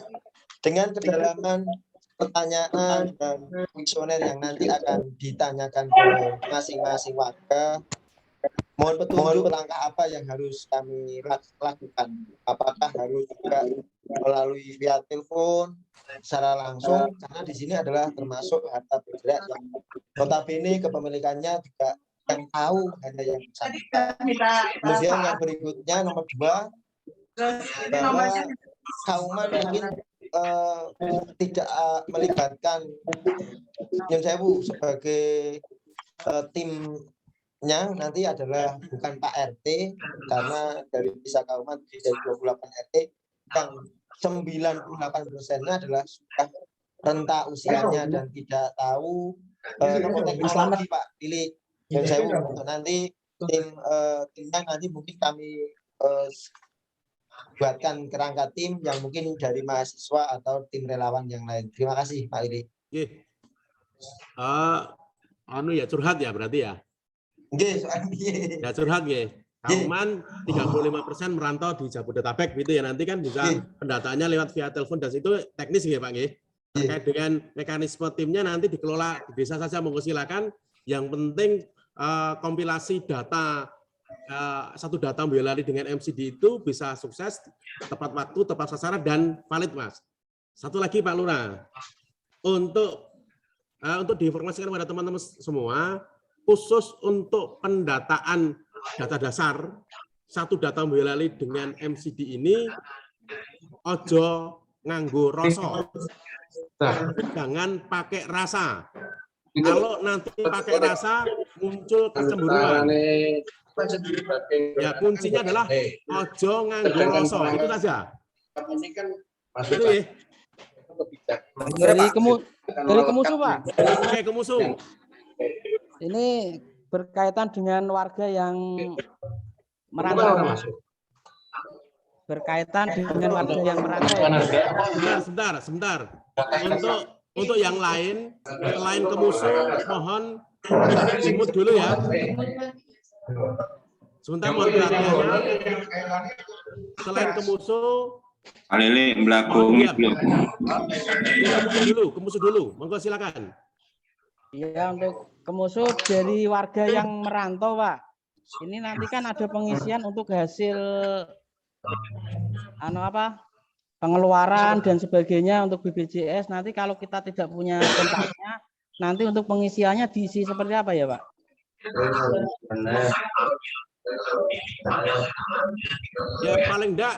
Dengan kedalaman pertanyaan dan kuesioner yang nanti akan ditanyakan ke masing-masing warga, mohon petunjuk langkah apa yang harus kami lakukan. Apakah harus juga melalui via telepon, secara langsung, karena di sini adalah termasuk harta bergerak yang notabene kepemilikannya juga yang tahu hanya yang bersangkutan. Kemudian yang berikutnya nomor 2, bahwa Kauman mungkin tidak melibatkan yang saya sebagai timnya nanti adalah bukan Pak RT, karena dari Desa Kauman dari 28 RT yang 98%-nya adalah sudah renta usianya dan tidak tahu teknologi, Pak. Pilih yang saya untuk nanti timnya nanti mungkin kami buatkan kerangka tim yang mungkin dari mahasiswa atau tim relawan yang lain. Terima kasih Pak Lili. Ya curhat ya berarti ya. Ya curhat ya. Kauman 35% merantau di Jabodetabek gitu ya, nanti kan bisa pendataannya lewat via telepon dan itu teknis ya Pak nggih. Terkait dengan mekanisme timnya nanti dikelola di desa saja, monggo silakan. Yang penting kompilasi data satu data Boyolali dengan MCD itu bisa sukses, tepat waktu, tepat sasaran dan valid, Mas. Satu lagi Pak Lurah, untuk diinformasikan kepada teman-teman semua, khusus untuk pendataan data dasar satu data Boyolali dengan MCD ini ojo nganggo rasa, jangan pakai rasa. kalau nanti pakai rasa muncul kecemburuan. Ya kuncinya adalah ojo nganggo rasa, itu saja. Itu ya. Dari Kemusu, Pak. Oke, Kemusu. Ini berkaitan dengan warga yang merantau. Berkaitan dengan warga yang merantau. Sebentar. Untuk yang lain, selain Kemusu, mohon dimut dulu ya. Sebentar, mohon perhatiannya. Selain Kemusu, Kemusu dulu. Monggo silakan. Iya, untuk Kemusu dari warga yang merantau, Pak. Ini nanti kan ada pengisian untuk hasil pengeluaran dan sebagainya untuk BPJS. Nanti kalau kita tidak punya kontaknya, nanti untuk pengisiannya diisi seperti apa ya, Pak? Ya paling enggak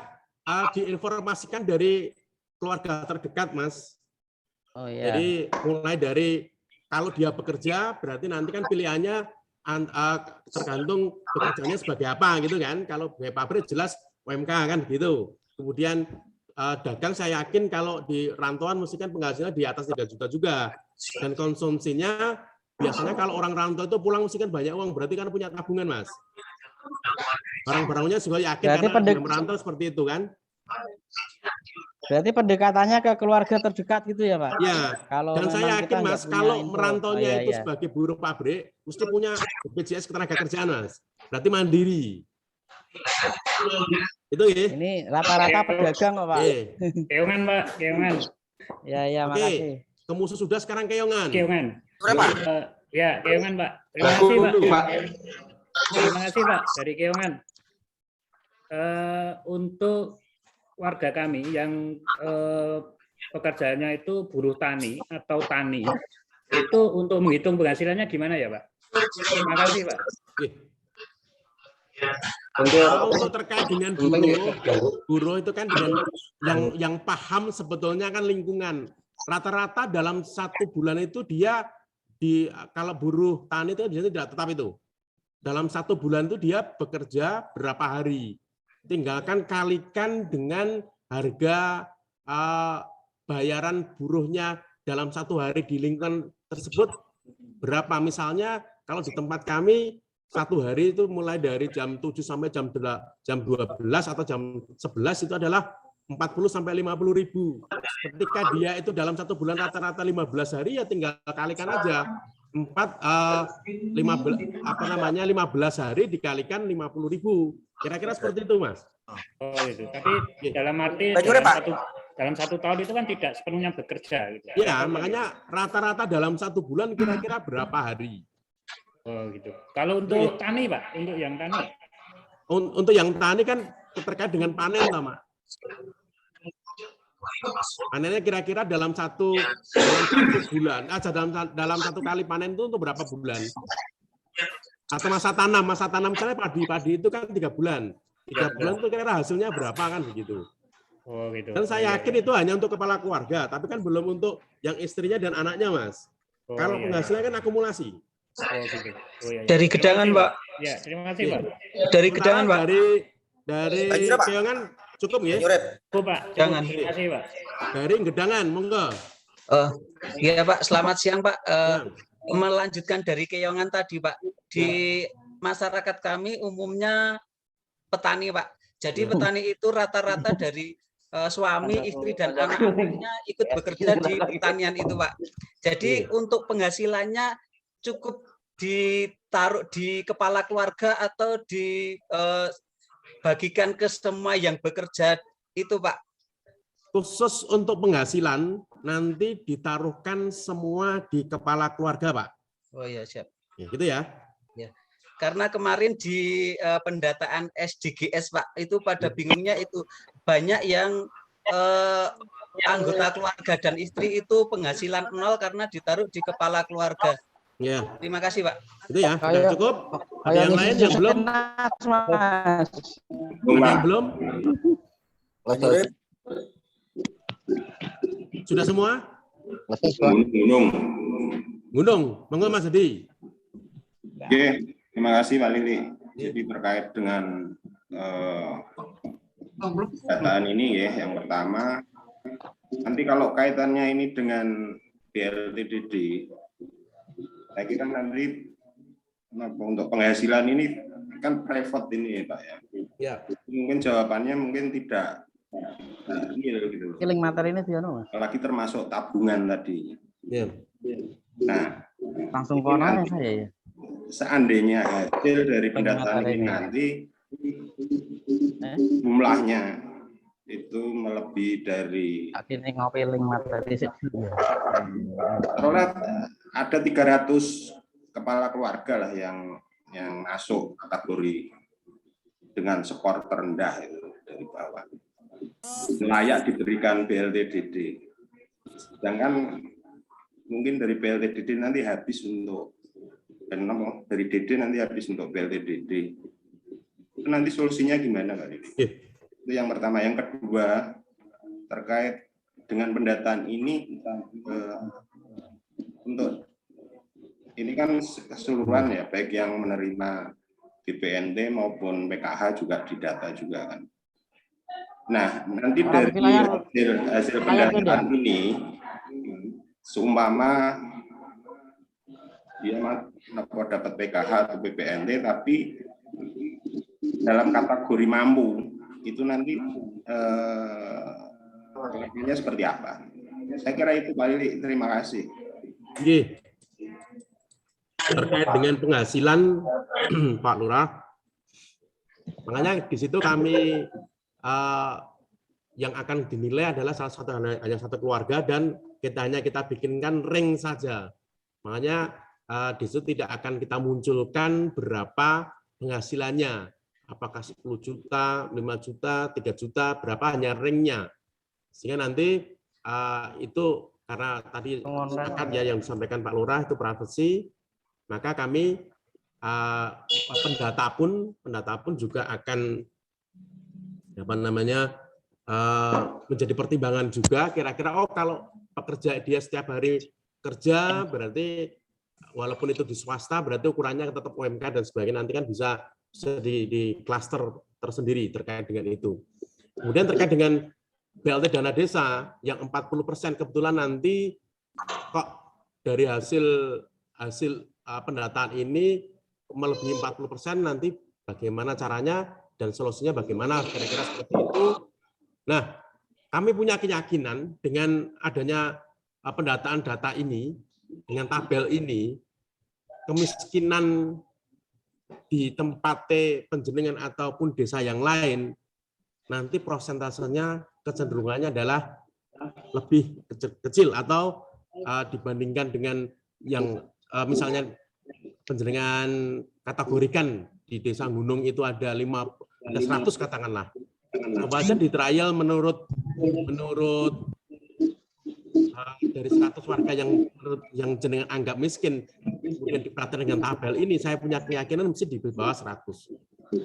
diinformasikan dari keluarga terdekat, Mas. Oh iya. Jadi mulai dari kalau dia bekerja, berarti nanti kan pilihannya tergantung pekerjaannya sebagai apa gitu kan. Kalau sebagai pabrik jelas UMK kan gitu. Kemudian dagang saya yakin kalau di rantauan mesti kan penghasilannya di atas 3 juta juga. Dan konsumsinya biasanya kalau orang rantau itu pulang mesti kan banyak uang, berarti kan punya tabungan, Mas. Barang-barangnya juga yakin berarti karena dia merantau seperti itu kan. Berarti pendekatannya ke keluarga terdekat gitu ya, Pak? Ya, kalau dan saya yakin, Mas, kalau merantaunya itu iya. sebagai buruh pabrik, mesti punya BPJS Ketenagakerjaan, Mas. Berarti mandiri. Itu ya. Ini rata-rata pedagang kok, Pak. Keongan, Pak. Keongan. Ya, makasih. Kemusu sudah sekarang Keongan. Keongan. Ya, Keongan, Pak. Terima kasih, Pak. Terima kasih, Pak. Dari Keongan. Untuk warga kami yang pekerjaannya itu buruh tani atau tani, itu untuk menghitung penghasilannya gimana ya, Pak? Terima kasih, Pak. Untuk terkait dengan buruh itu kan dengan yang paham sebetulnya kan lingkungan. Rata-rata dalam 1 bulan itu dia kalau buruh tani itu biasanya tidak tetap itu. Dalam 1 bulan itu dia bekerja berapa hari. Tinggalkan kalikan dengan harga bayaran buruhnya dalam 1 hari di lingkungan tersebut berapa. Misalnya kalau di tempat kami 1 hari itu mulai dari jam 7 sampai jam 12 atau jam 11 itu adalah 40 sampai 50 ribu. Ketika dia itu dalam 1 bulan rata-rata 15 hari ya tinggal kalikan aja. 15 hari dikalikan 50 ribu. Kira-kira seperti itu, Mas. Oh itu. Tapi dalam arti dalam 1 tahun itu kan tidak sepenuhnya bekerja. Gitu. Ya, makanya rata-rata dalam 1 bulan kira-kira berapa hari. Oh gitu. Kalau untuk tani, Pak, untuk yang tani. Untuk yang tani kan terkait dengan panen, Pak. Panennya kira-kira dalam satu bulan, dalam 1 kali panen itu untuk berapa bulan? Atau masa tanam misalnya padi itu kan 3 bulan. 3 bulan itu kira-kira hasilnya berapa kan begitu. Oh gitu. Dan saya yakin itu hanya untuk kepala keluarga, tapi kan belum untuk yang istrinya dan anaknya, Mas. Kalau penghasilannya kan akumulasi. Oh, gitu. Oh, iya. Dari Gedangan, Pak. Ya, terima kasih, Pak. Dari Gedangan, Pak. Dari Keongan cukup ya? Cukup, Pak. Jangan. Terima kasih, Pak. Dari Gedangan, monggo. Ya, Pak. Selamat siang, Pak. Melanjutkan dari Keongan tadi, Pak. Di masyarakat kami umumnya petani, Pak. Jadi petani itu rata-rata dari suami, istri, dan anak-anaknya ikut bekerja di pertanian itu, Pak. Jadi untuk penghasilannya cukup ditaruh di kepala keluarga atau dibagikan ke semua yang bekerja itu, Pak? Khusus untuk penghasilan nanti ditaruhkan semua di kepala keluarga, Pak. Oh iya, siap. Ya, gitu ya. Ya. Karena kemarin di pendataan SDGs, Pak, itu pada bingungnya itu banyak yang anggota keluarga dan istri itu penghasilan 0 karena ditaruh di kepala keluarga. Ya. Terima kasih, Pak. Itu ya, sudah cukup. Ada yang lain yang belum? Ada yang belum? Sudah semua? Gunung, monggo Mas Edi. Oke, terima kasih Pak Lili. Jadi terkait dengan dataan ini ya, yang pertama, nanti kalau kaitannya ini dengan BLTDD, saya kira nanti untuk penghasilan ini kan private ini ya Pak ya. Ya. Mungkin jawabannya mungkin tidak real gitu. Kiling materi ini dia Mas. Apalagi termasuk tabungan tadi. Ya. Nah, Langsung konan ya saya ya. Seandainya hasil dari pendataan ini nanti jumlahnya itu melebihi dari akhirnya ngopi link materi taruhlah ada 300 kepala keluarga lah yang masuk kategori dengan skor terendah itu dari bawah layak diberikan BLTDD, sedangkan mungkin dari BLTDD nanti habis untuk dari DD nanti habis untuk BLTDD. Nanti solusinya gimana Pak Lili? Itu yang pertama. Yang kedua, terkait dengan pendataan ini, untuk ini kan keseluruhan ya, baik yang menerima BPNT maupun PKH juga didata juga kan. Nah, nanti dari hasil pendataan ini, seumpama dia dapat PKH atau BPNT, tapi dalam kategori mampu itu nanti pengajuannya seperti apa? Saya kira itu Pak Lili. Terima kasih. Terkait dengan penghasilan Pak Lurah, makanya di situ kami yang akan dinilai adalah hanya satu keluarga dan kita bikinkan ring saja. Makanya di situ tidak akan kita munculkan berapa penghasilannya. Apakah 10 juta, 5 juta, 3 juta, berapa hanya ringnya. Sehingga nanti itu karena tadi sepakat ya yang disampaikan Pak Lurah itu privasi, maka kami pendata pun juga akan menjadi pertimbangan juga kira-kira kalau pekerja dia setiap hari kerja berarti walaupun itu di swasta berarti ukurannya tetap UMK dan sebagainya, nanti kan bisa di klaster tersendiri terkait dengan itu. Kemudian terkait dengan BLT dana desa yang 40% kebetulan nanti kok dari hasil pendataan ini melebihi 40%, nanti bagaimana caranya dan solusinya bagaimana kira-kira seperti itu. Nah, kami punya keyakinan dengan adanya pendataan data ini, dengan tabel ini, kemiskinan di tempat penjenengan ataupun desa yang lain, nanti persentasenya kecenderungannya adalah lebih kecil atau dibandingkan dengan yang misalnya penjenengan kategorikan di desa gunung itu ada 100 katakanlah. Coba aja di trial menurut dari 100 warga yang jenengan anggap miskin, kemudian diperhatikan dengan tabel ini, saya punya keyakinan mesti di bawah 100.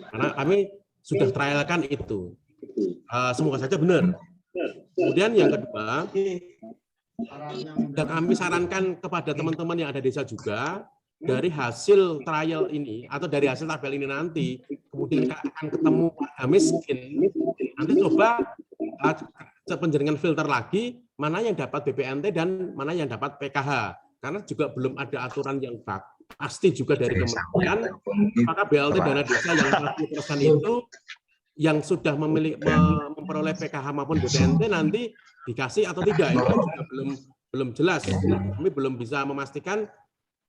Karena kami sudah trialkan itu. Semoga saja benar. Kemudian yang kedua, dan kami sarankan kepada teman-teman yang ada desa juga, dari hasil trial ini atau dari hasil tabel ini nanti, kemudian akan ketemu warga miskin, nanti coba penjaringan filter lagi mana yang dapat BPNT dan mana yang dapat PKH, karena juga belum ada aturan yang pasti juga dari Kementerian. Maka BLT dana desa yang 40% itu yang sudah memperoleh PKH maupun BPNT nanti dikasih atau tidak, itu juga belum jelas. Kami belum bisa memastikan,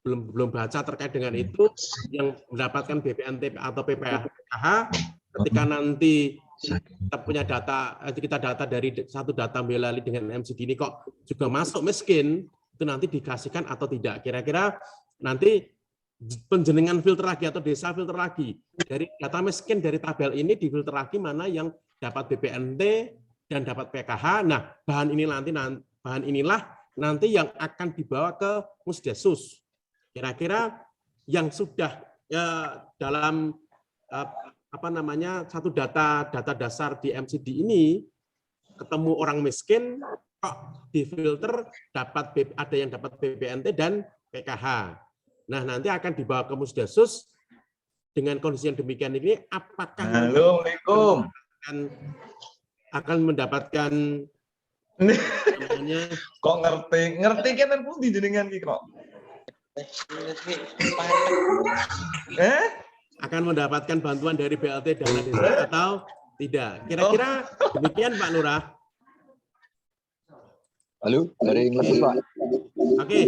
belum baca terkait dengan itu. Yang mendapatkan BPNT atau PKH ketika nanti kita punya data, kita data dari satu data Melali dengan MCD ini kok juga masuk miskin, itu nanti dikasihkan atau tidak. Kira-kira nanti penjenengan filter lagi atau desa filter lagi. Dari data miskin dari tabel ini difilter lagi mana yang dapat BPNT dan dapat PKH. Nah, bahan inilah nanti yang akan dibawa ke Musdesus. Kira-kira yang sudah dalam satu data dasar di MCD ini ketemu orang miskin kok difilter ada yang dapat BPNT dan PKH. Nah, nanti akan dibawa ke Musdasus dengan kondisi yang demikian ini, apakah Assalamualaikum akan mendapatkan namanya, kok ngerti kan pundi jenengan iki kok akan mendapatkan bantuan dari BLT dana desa atau tidak? Kira-kira demikian Pak Lurah. Halo, dari Ngleses Pak. Oke.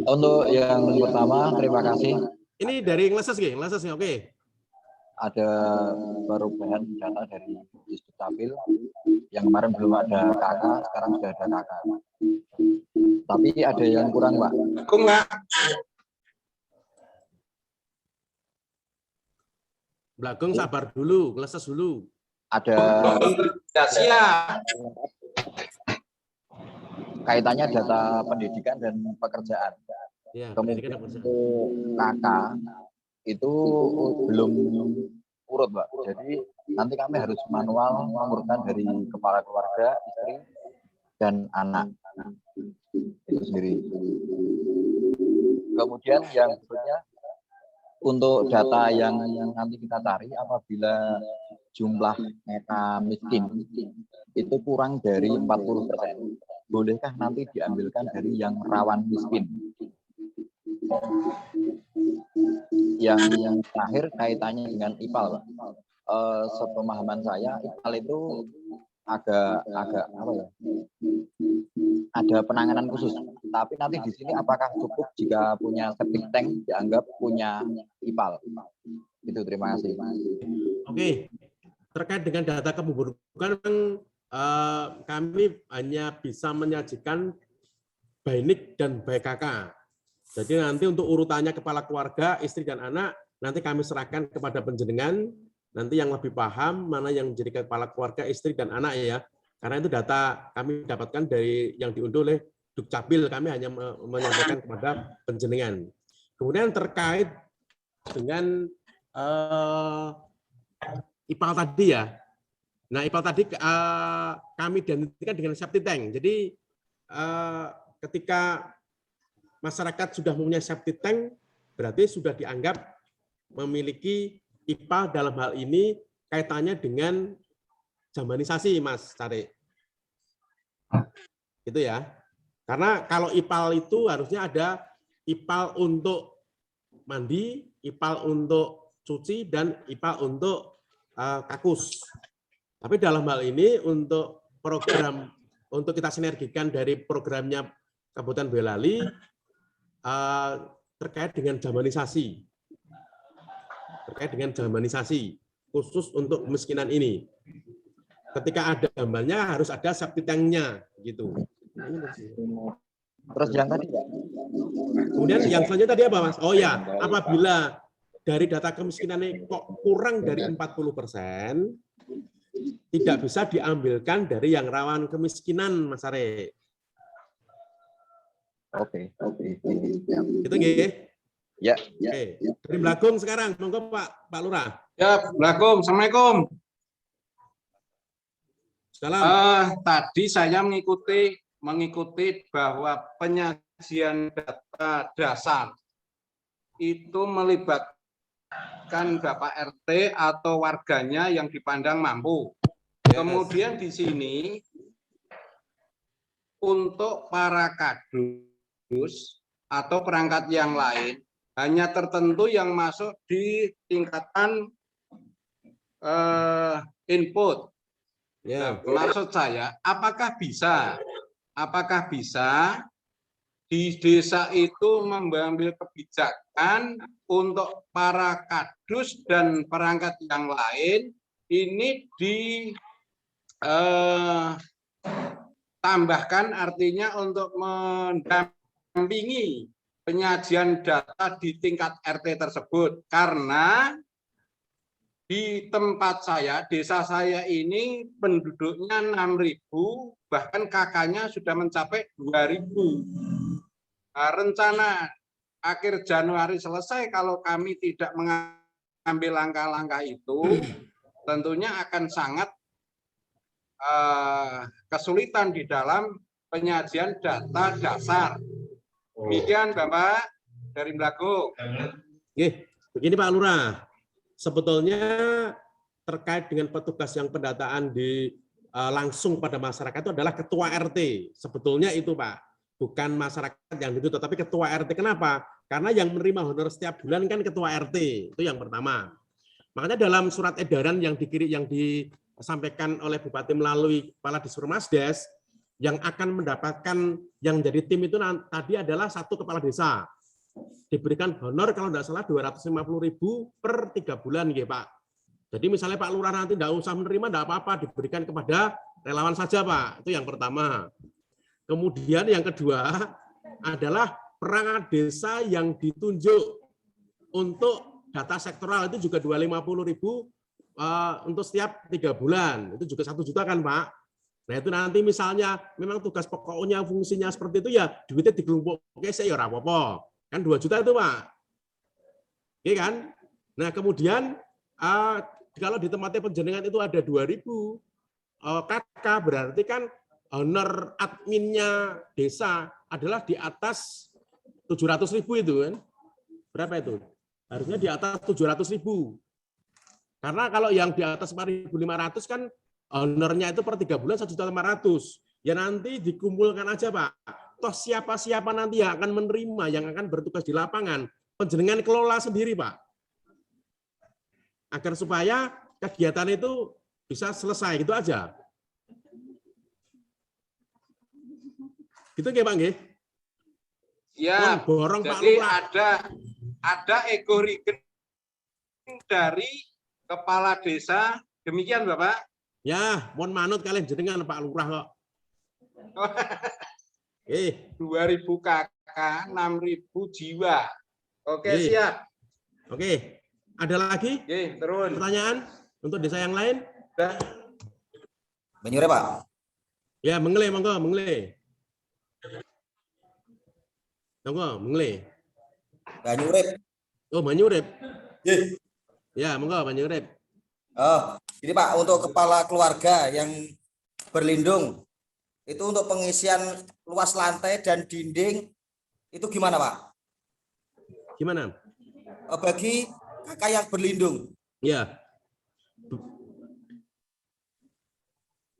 Untuk yang pertama, terima kasih. Ini dari Ngleses ya, oke. Ada perubahan data dari Dukcapil. Yang kemarin belum ada KK, sekarang sudah ada KK. Tapi ada yang kurang, Pak. Blagung sabar dulu, Ngleses dulu. Ada kaitannya data pendidikan dan pekerjaan. Ya, kemudian untuk KK itu belum urut, Pak. Jadi nanti kami harus manual mengurutkan dari kepala keluarga, istri, dan anak itu sendiri. Kemudian yang berikutnya untuk data yang nanti kita cari, apabila jumlah mereka miskin itu kurang dari 40%, bolehkah nanti diambilkan dari yang rawan miskin? Yang terakhir kaitannya dengan IPAL, Pak. Sepemahaman saya IPAL itu agak apa ya? Ada penanganan khusus. Tapi nanti di sini apakah cukup jika punya septic tank dianggap punya IPAL? Itu, terima kasih. Oke. Terkait dengan data kependudukan, kami hanya bisa menyajikan BAINIK dan BKK. Jadi nanti untuk urutannya kepala keluarga, istri dan anak, nanti kami serahkan kepada penjenengan, nanti yang lebih paham mana yang menjadi kepala keluarga, istri dan anak ya. Karena itu data kami dapatkan dari yang diunduh oleh Dukcapil, kami hanya menyampaikan kepada penjenengan. Kemudian terkait dengan IPAL tadi ya. Nah, IPAL tadi kami identikan dengan septic tank. Jadi ketika masyarakat sudah mempunyai septic tank, berarti sudah dianggap memiliki IPAL. Dalam hal ini kaitannya dengan jamanisasi, Mas Cari. Itu ya. Karena kalau IPAL itu harusnya ada IPAL untuk mandi, IPAL untuk cuci, dan IPAL untuk kakus. Tapi dalam hal ini untuk program, untuk kita sinergikan dari programnya Kabupaten Boyolali terkait dengan jamanisasi. Terkait dengan jamanisasi, khusus untuk kemiskinan ini. Ketika ada gambarnya harus ada septic tank-nya gitu. Terus yang tadi, Pak. Kemudian yang selanjutnya tadi apa, Mas? Oh ya, apabila dari data kemiskinan ini kok kurang dari 40%, tidak bisa diambilkan dari yang rawan kemiskinan, Mas Are. Oke. Itu nggih? Ya. Oke. Dari Blagung sekarang, monggo Pak Lurah. Ya, Blagung. Assalamualaikum. Salam. Tadi saya mengikuti bahwa penyajian data dasar itu melibatkan Bapak RT atau warganya yang dipandang mampu. Kemudian di sini untuk para kadus atau perangkat yang lain hanya tertentu yang masuk di tingkatan input. Ya. Maksud saya, apakah bisa di desa itu mengambil kebijakan untuk para kadus dan perangkat yang lain ini ditambahkan, artinya untuk mendampingi penyajian data di tingkat RT tersebut, karena di tempat saya, desa saya ini penduduknya 6.000, bahkan KK-nya sudah mencapai 2.000. Nah, rencana akhir Januari selesai, kalau kami tidak mengambil langkah-langkah itu, tentunya akan sangat kesulitan di dalam penyajian data dasar. Demikian Bapak dari Melago. Begini Pak Lurah, sebetulnya terkait dengan petugas yang pendataan di langsung pada masyarakat itu adalah ketua RT. Sebetulnya itu Pak, bukan masyarakat yang itu, tetapi ketua RT. Kenapa? Karena yang menerima honor setiap bulan kan ketua RT. Itu yang pertama. Makanya dalam surat edaran yang disampaikan oleh Bupati melalui Kepala Dispermasdes, yang akan mendapatkan yang jadi tim itu tadi adalah 1 kepala desa. Diberikan honor kalau tidak salah 250.000 per 3 bulan, ya Pak. Jadi misalnya Pak Lurah nanti tidak usah menerima, tidak apa-apa, diberikan kepada relawan saja Pak. Itu yang pertama. Kemudian yang kedua adalah perangkat desa yang ditunjuk untuk data sektoral itu juga 250.000 untuk setiap 3 bulan. Itu juga 1 juta kan Pak. Nah itu nanti misalnya memang tugas pokoknya fungsinya seperti itu ya duitnya digelumpuknya saya ya apa-apa. Kan 2 juta itu Pak. Oke kan? Nah kemudian kalau di tempatnya penjenengan itu ada 2.000 KK berarti kan honor adminnya desa adalah di atas 700.000 itu kan. Berapa itu? Harusnya di atas 700.000. Karena kalau yang di atas 4.500 kan honornya itu per 3 bulan 1.500.000. Ya nanti dikumpulkan aja Pak. Toh siapa-siapa nanti yang akan menerima, yang akan bertugas di lapangan, penjenengan kelola sendiri Pak. Agar supaya kegiatan itu bisa selesai, gitu aja. Gitu nggih Pak nggih? Ya, borong jadi Pak Lurah. ada ego rekening dari kepala desa. Demikian Bapak. Ya, mohon manut kalian jenengan Pak Lurah kok. 2.000 KK, 6.000 jiwa. Oke, siap. Oke, ada lagi? Terus. Pertanyaan untuk desa yang lain? Banyure Pak. Ya, mengle, monggo, mengle. Monggo, mengle. Banyurip. Oh, Banyurip. Ya, monggo Banyurip. Oh, jadi Pak, untuk kepala keluarga yang berlindung, itu untuk pengisian luas lantai dan dinding, itu gimana Pak? Gimana? Bagi kakak yang berlindung. Ya.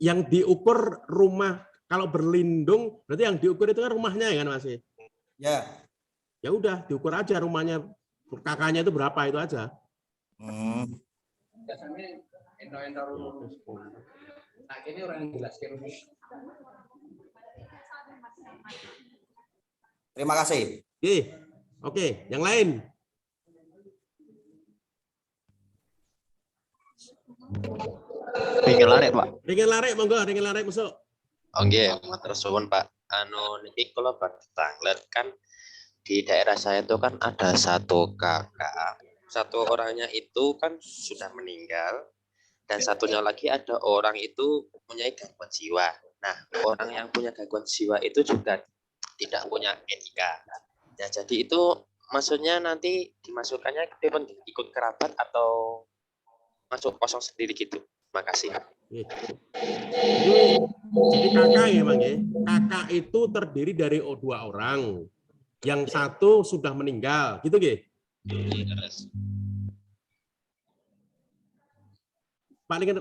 Yang diukur rumah, kalau berlindung, berarti yang diukur itu kan rumahnya ya kan Mas? Ya. Ya udah, diukur aja rumahnya, kakaknya itu berapa itu aja. Biasanya endo-endo nah ini orang yang jelas kira. Terima kasih. Oke, yang lain. Ringin larik, Pak. Ringin larik, monggo, ringin larik masuk. Oke, matur suwun, Pak. Niki kula badhe tanglet kan di daerah saya itu kan ada 1 kakak. 1 orangnya itu kan sudah meninggal dan satunya lagi ada orang itu mempunyai gangguan jiwa. Nah, orang yang punya gangguan jiwa itu juga tidak punya NIK. Ya, jadi itu maksudnya nanti dimasukkannya ikut kerabat atau masuk kosong sendiri gitu. Makasih. Jadi kakak ya Bang ya. Kakak itu terdiri dari 2 orang. Yang 1 sudah meninggal, gitu nggih? Pak ringin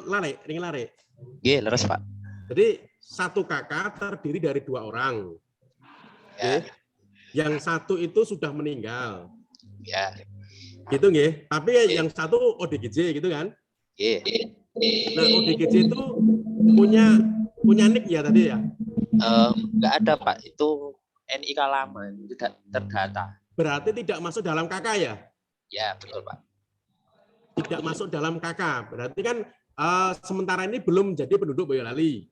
larik. Nggih, leres Pak. Jadi 1 kakak terdiri dari 2 orang. Ya. Yang 1 itu sudah meninggal. Ya. Gitu nggih. Tapi yang 1 ODGJ gitu kan? Nggih. Nah, ODGJ itu punya NIK ya tadi ya? Enggak ada Pak, itu NIK lama, tidak terdata. Berarti tidak masuk dalam KK ya? Ya, betul Pak. Tidak masuk dalam KK. Berarti kan sementara ini belum jadi penduduk Boyolali.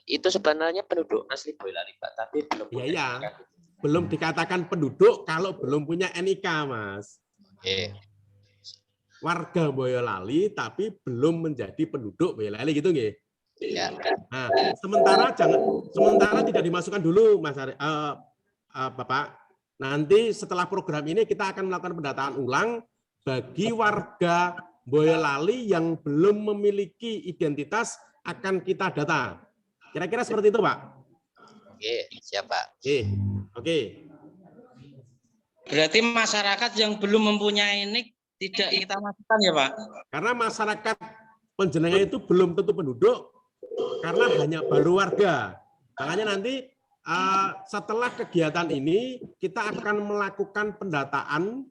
Itu sebenarnya penduduk asli Boyolali Pak, tapi belum punya Iya. NIK. Belum dikatakan penduduk kalau belum punya NIK, Mas. Oke. Warga Boyolali tapi belum menjadi penduduk Boyolali gitu nggih? Ya. Nah, sementara tidak dimasukkan dulu Mas Bapak. Nanti setelah program ini kita akan melakukan pendataan ulang bagi warga Boyolali yang belum memiliki identitas akan kita data. Kira-kira seperti itu, Pak. Oke, siap Pak. Oke. Berarti masyarakat yang belum mempunyai NIK tidak kita masukkan ya Pak? Karena masyarakat penjenengan itu belum tentu penduduk, karena hanya baru warga. Makanya nanti setelah kegiatan ini kita akan melakukan pendataan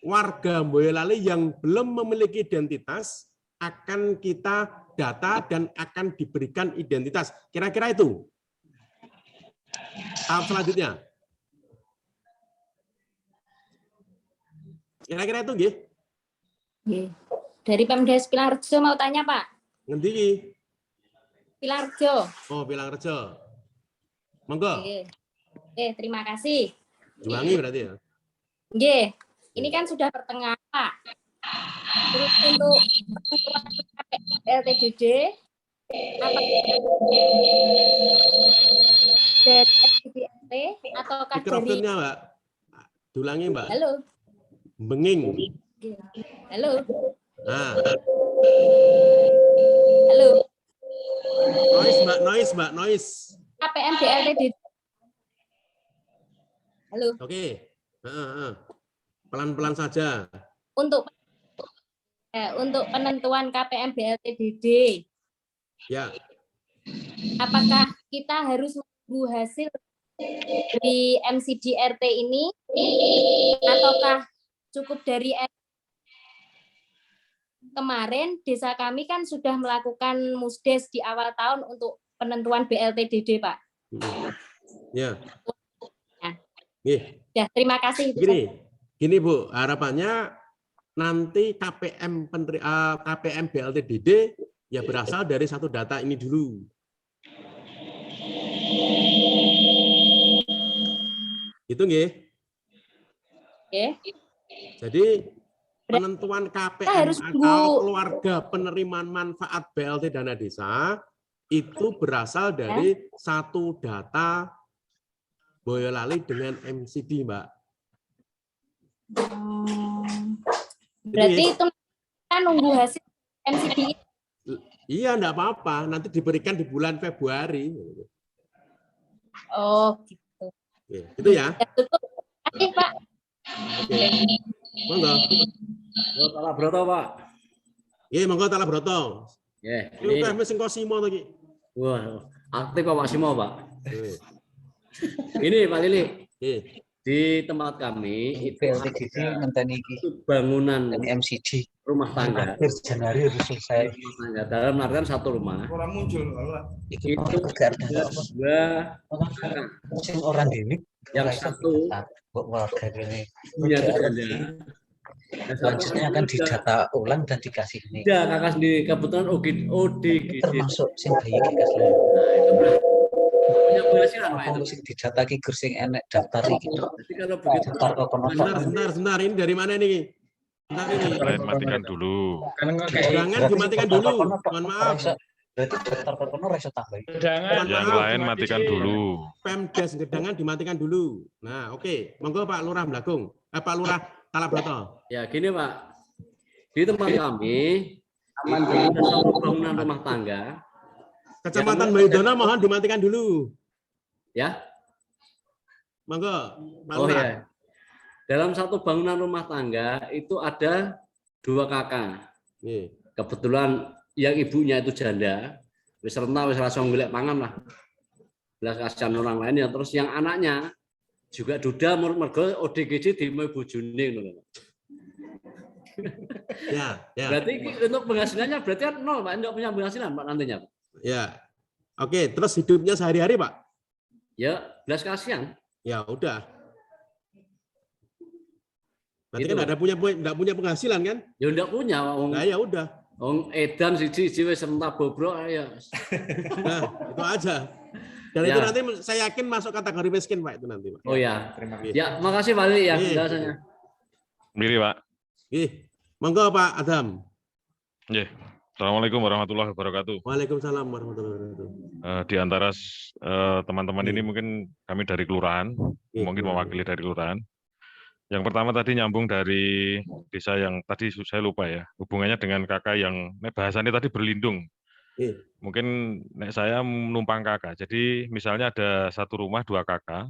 warga Boyolali yang belum memiliki identitas, akan kita data dan akan diberikan identitas. Kira-kira itu. Tahap selanjutnya. Kira-kira itu, nggih. Dari Pemdes Pilarjo mau tanya, Pak. Ngendi? Pilarjo. Oh, Pilarjo. Monggo. Terima kasih. Juwangi berarti ya. Nggih. Ini kan sudah pertengahan, Pak. Terus untuk LTDD apa dari SDRT atau dari Mikrofonnya, Mbak. Diulangi, Mbak. Halo. Benging. Halo. Nah. Halo. Noise, Mbak, noise, Mbak, noise. KPM DLTDD. Halo. Oke. Pelan-pelan saja. Untuk penentuan KPM BLTDD, ya. Apakah kita harus menunggu hasil dari MCD-RT ini, ataukah cukup dari kemarin desa kami kan sudah melakukan musdes di awal tahun untuk penentuan BLTDD, Pak? Ya. Ya, terima kasih. Gini Bu, harapannya nanti KPM BLTDD ya berasal dari satu data ini dulu. Gitu nggih? Jadi penentuan KPM atau keluarga penerimaan manfaat BLT dana desa itu berasal dari satu data Boyolali dengan MCD, Mbak. Berarti itu kita nunggu hasil MCD. Iya, enggak apa-apa. Nanti diberikan di bulan Februari. Oh, gitu. Itu ya. Oke, Pak. Oke. Monggo. Tala Broto, Pak. Iya, monggo Tala Broto. Ini UKM sing kok Simo to iki. Wah, aktif Pak Simo, Pak. Ini Pak Lili. Di tempat kami itu bangunan MCD rumah tangga. Akhir Januari harus selesai. Dalam artian satu rumah. Orang muncul. Itu orang ini. Yang satu warga ini punya tanda. Selanjutnya akan didata ulang dan dikasih ini. Ya, kakak sendiri kebetulan ODGD. Termasuk sing bayi dikasih. Nah, itu berarti punya penghasilan Pak itu. Sing didata ki sing enek daftar iki. Jadi kalau begitu Sebentar, ini dari mana ini? Bentar ini. Matikan dulu. Jangan dimatikan dulu. Mohon maaf. Berarti daftar kono reso tambah. Yang lain matikan dulu. Pemdes Gedangan dimatikan dulu. Nah, oke. Monggo Pak Lurah Blagung. Pak Lurah Tala Broto. Ya, gini Pak. Di tempat kami ada satu bangunan rumah tangga. Kecamatan Bayudana mohon dimatikan dulu. Ya. Monggo, Pak Oh Lurah. ya. Dalam satu bangunan rumah tangga itu ada 2 kakak. Kebetulan yang ibunya itu janda, wis renta wis langsung golek pangan lah. Belas kasihan orang lain ya, terus yang anaknya juga duda mergo ODGD di bojone ngono. Ya. Berarti untuk penghasilannya berarti kan nol, Pak. Enggak punya penghasilan Pak nantinya. Ya. Oke, terus hidupnya sehari-hari, Pak? Ya, belas kasihan. Ya, udah. Berarti Itu, kan enggak punya penghasilan kan? Ya enggak punya, Wong. Nah, ya udah. Wong edan siji wis rentak bobrok ya. Nah, itu aja. Dan Ya. itu nanti saya yakin masuk kategori miskin, Pak, itu nanti, Pak. Oh ya, terima kasih. Ya, makasih Pak Lili ya penjelasannya. Miri, Pak. Monggo Pak Adam. Assalamualaikum warahmatullahi wabarakatuh. Waalaikumsalam warahmatullahi wabarakatuh. Di antara teman-teman ini mungkin kami dari kelurahan, mungkin mewakili dari kelurahan. Yang pertama tadi nyambung dari desa yang tadi saya lupa ya, hubungannya dengan kakak yang bahasannya tadi berlindung. Mungkin saya menumpang kakak. Jadi misalnya ada satu rumah 2 kakak.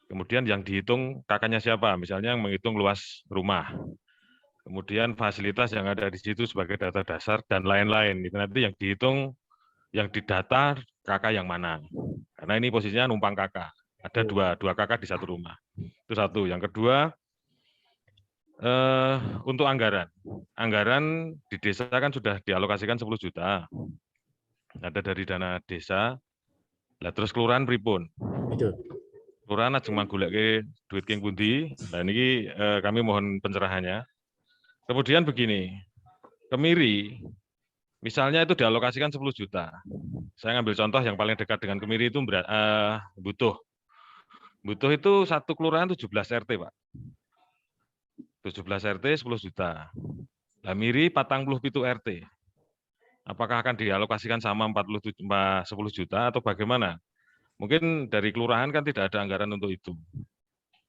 Kemudian yang dihitung kakaknya siapa? Misalnya yang menghitung luas rumah. Kemudian fasilitas yang ada di situ sebagai data dasar dan lain-lain. Itu nanti yang dihitung, yang didata kakak yang mana. Karena ini posisinya numpang kakak. Ada dua kakak di satu rumah. Itu satu. Yang kedua, untuk anggaran. Anggaran di desa kan sudah dialokasikan 10 juta. Ada dari dana desa. Lah terus kelurahan pripun? Kelurahan ajeng manggoleke duit king pundi. Nah ini kami mohon pencerahannya. Kemudian begini, Kemiri, misalnya itu dialokasikan 10 juta. Saya ngambil contoh yang paling dekat dengan Kemiri itu Butuh. Butuh itu satu kelurahan 17 RT, Pak. 17 RT 10 juta. Lah Miri 47 RT. Apakah akan dialokasikan sama 10 juta atau bagaimana? Mungkin dari kelurahan kan tidak ada anggaran untuk itu.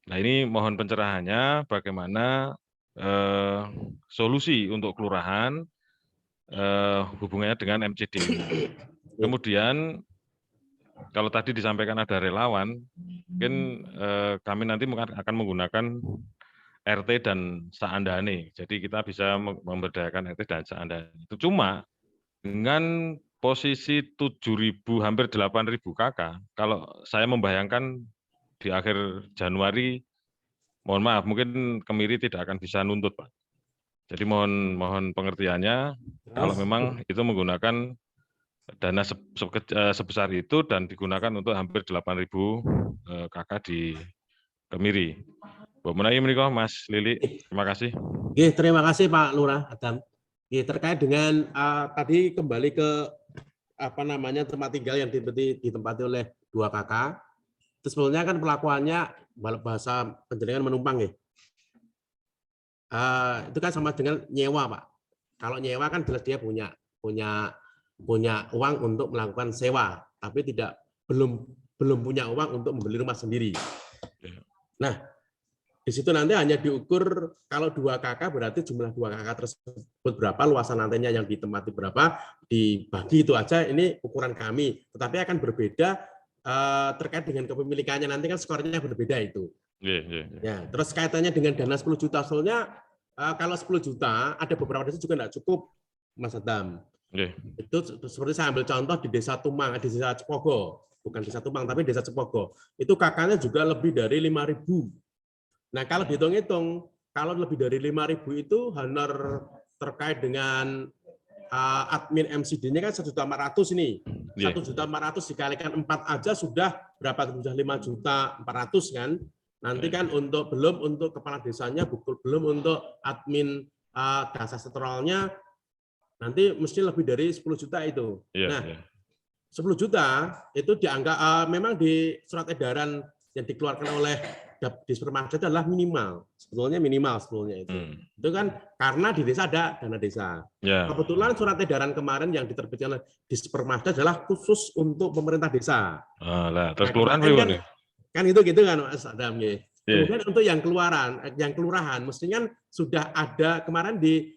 Nah ini mohon pencerahannya bagaimana solusi untuk kelurahan hubungannya dengan MCD. Kemudian kalau tadi disampaikan ada relawan, mungkin kami nanti akan menggunakan RT dan Saandane. Jadi kita bisa memberdayakan RT dan Saandane. Itu cuma dengan posisi 7.000 hampir 8.000 kakak, kalau saya membayangkan di akhir Januari, mohon maaf, mungkin Kemiri tidak akan bisa nuntut, Pak. Jadi mohon pengertiannya, kalau memang itu menggunakan dana sebesar itu dan digunakan untuk hampir 8.000 kakak di Kemiri. Bu Menawi menika Mas Lili, terima kasih. Oke, terima kasih Pak Lurah Adam. Oke, terkait dengan tadi kembali ke tempat tinggal yang ditempati oleh 2 kakak. Itu sebenarnya kan pelakuannya bahasa penjaringan menumpang ya. Itu kan sama dengan nyewa, Pak. Kalau nyewa kan jelas dia punya uang untuk melakukan sewa, tapi belum punya uang untuk membeli rumah sendiri. Nah, di situ nanti hanya diukur kalau 2 kakak berarti jumlah 2 kakak tersebut berapa, luasan lantainya yang ditempati berapa, dibagi itu aja. Ini ukuran kami, tetapi akan berbeda terkait dengan kepemilikannya, nanti kan skornya berbeda itu. Ya, terus kaitannya dengan dana 10 juta, soalnya kalau 10 juta ada beberapa desa juga tidak cukup, Mas Adam. Itu seperti saya ambil contoh di Desa Tumang, di Desa Cepogo, bukan Desa Tumang tapi Desa Cepogo. Itu kakaknya juga lebih dari 5.000. Nah, kalau dihitung-hitung, kalau lebih dari 5.000 itu honor terkait dengan admin MCD-nya kan 1.400.000 ini. 1.400.000 dikalikan 4 aja sudah berapa? Sudah 5.400.000 kan? Nanti kan belum untuk kepala desanya, belum untuk admin dasa setoralnya, nanti mesti lebih dari 10 juta itu. Nah, 10 juta itu dianggap memang di surat edaran yang dikeluarkan oleh Dispermasda adalah minimal. Sebetulnya itu. Itu kan karena di desa ada dana desa. Kebetulan surat edaran kemarin yang diterbitkan oleh Dispermasda adalah khusus untuk pemerintah desa. Terus kelurahan kan itu gitu kan Mas Adam ya. Kemudian untuk yang kelurahan mestinya kan sudah ada kemarin di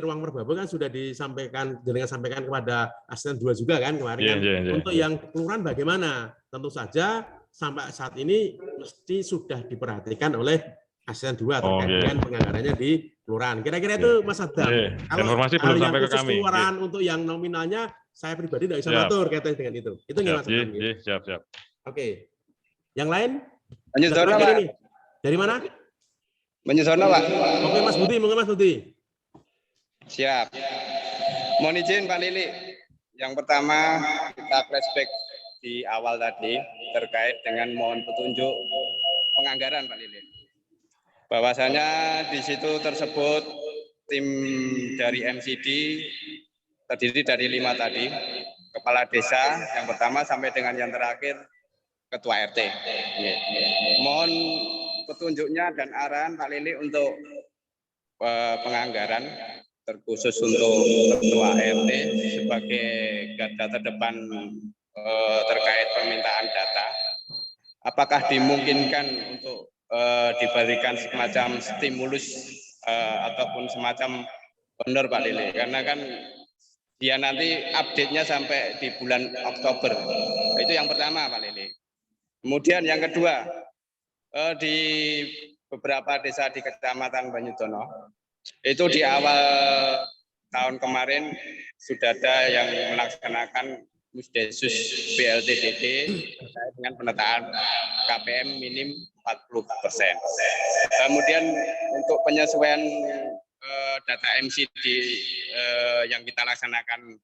ruang Merbabu kan sudah disampaikan kepada asisten 2 juga kan kemarin kan. Untuk yang kelurahan bagaimana? Tentu saja sampai saat ini mesti sudah diperhatikan oleh asisten 2 terkait dengan penganggarannya di kelurahan. Kira-kira itu Mas Adam. Kalau informasi belum sampai ke kami. Kelurahan untuk yang nominalnya saya pribadi tidak bisa ngatur kaitannya dengan itu. Itu gimana Mas Adam? Siap. Oke. Yang lain? Menyusun, Pak. Dari mana? Menyusun, Pak. Oke, Mas Budi, monggo Mas Budi. Siap. Mohon izin Pak Lili. Yang pertama kita flashback di awal tadi terkait dengan mohon petunjuk penganggaran Pak Lili. Bahwasanya di situ tersebut tim dari MCD terdiri dari 5 tadi, kepala desa yang pertama sampai dengan yang terakhir Ketua RT. Mohon petunjuknya dan arahan Pak Lili untuk penganggaran terkhusus untuk Ketua RT sebagai garda terdepan terkait permintaan data. Apakah dimungkinkan untuk diberikan semacam stimulus ataupun semacam honor Pak Lili? Karena kan Dia nanti update-nya sampai di bulan Oktober. Itu yang pertama, Pak Lili. Kemudian yang kedua, di beberapa desa di Kecamatan Banyudono, itu di awal tahun kemarin sudah ada yang melaksanakan Musdesus BLTDD terkait dengan penataan KPM minim 40%. Kemudian untuk penyesuaian data MCD yang kita laksanakan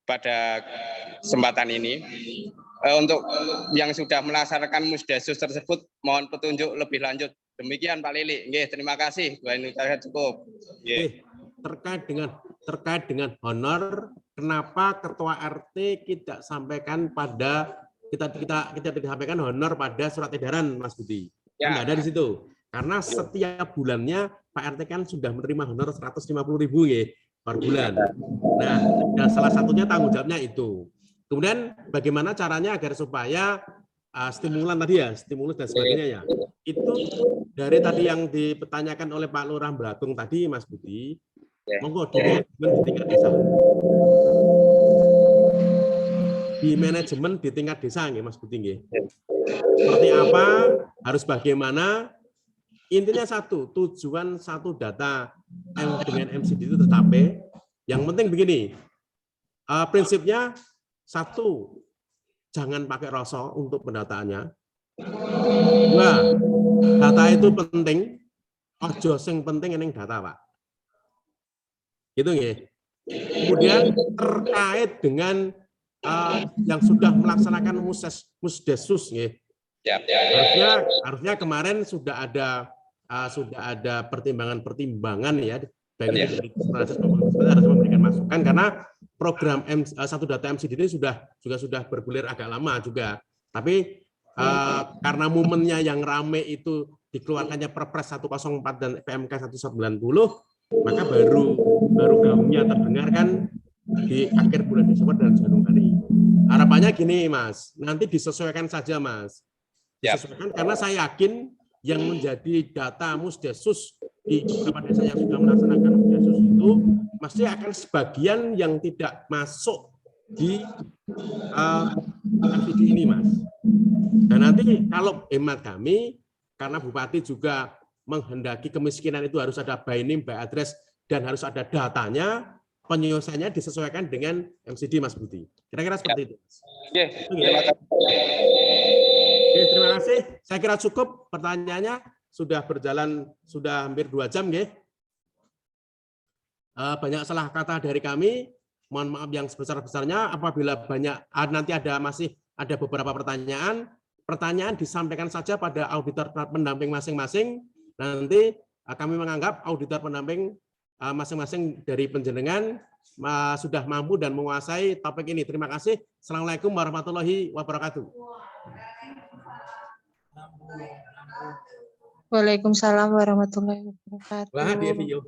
pada kesempatan ini, untuk yang sudah melaksanakan Musdesus tersebut mohon petunjuk lebih lanjut. Demikian Pak Lili. Nggih, terima kasih. Saya cukup. Nggih. Terkait dengan honor, kenapa ketua RT tidak sampaikan pada kita tidak sampaikan honor pada surat edaran, Mas Budi? Ya. Nggak ada di situ. Karena setiap bulannya Pak RT kan sudah menerima honor 150.000 ya per bulan. Nah, dan salah satunya tanggung jawabnya itu. Kemudian bagaimana caranya agar supaya stimulan tadi ya, stimulus dan sebagainya ya. Itu dari tadi yang dipertanyakan oleh Pak Lurah Blatung tadi, Mas Budi. Monggo di manajemen di tingkat desa. Di manajemen di tingkat desa nggih, Mas Budi nggih. Seperti apa, harus bagaimana, intinya satu, tujuan satu data dengan MCD itu tercapai. Yang penting begini, prinsipnya satu, jangan pakai rasa untuk pendataannya. Dua, data itu penting, ojo sing penting ini data, Pak. Gitu nggih. Kemudian terkait dengan yang sudah melaksanakan Musdesus nggih. Harusnya kemarin sudah ada pertimbangan ya, baik itu dari proses harus memberikan masukan karena program satu data MCD ini sudah bergulir agak lama juga. Tapi karena momennya yang rame itu dikeluarkannya Perpres 104 dan PMK 190, maka baru gaungnya terdengar kan di akhir bulan Desember dan Januari. Harapannya gini, Mas, nanti disesuaikan saja, Mas. Disesuaikan karena saya yakin yang menjadi data Musdesus di beberapa desa yang sudah melaksanakan Musdesus itu pasti akan sebagian yang tidak masuk di MCD ini, Mas. Dan nanti kalau hemat kami, karena Bupati juga menghendaki kemiskinan itu harus ada by name, by address, dan harus ada datanya, penyelesaiannya disesuaikan dengan MCD, Mas Budi. Kira-kira seperti itu. Terima kasih. Saya kira cukup pertanyaannya, sudah berjalan, sudah hampir 2 jam. Banyak salah kata dari kami, mohon maaf yang sebesar-besarnya. Apabila nanti masih ada beberapa pertanyaan disampaikan saja pada auditor pendamping masing-masing. Nanti kami menganggap auditor pendamping masing-masing dari penjenengan sudah mampu dan menguasai topik ini. Terima kasih. Assalamualaikum warahmatullahi wabarakatuh. Waalaikumsalam warahmatullahi wabarakatuh. Wah, dia video.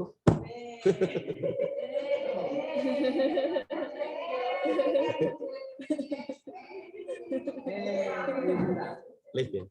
Lihat ya.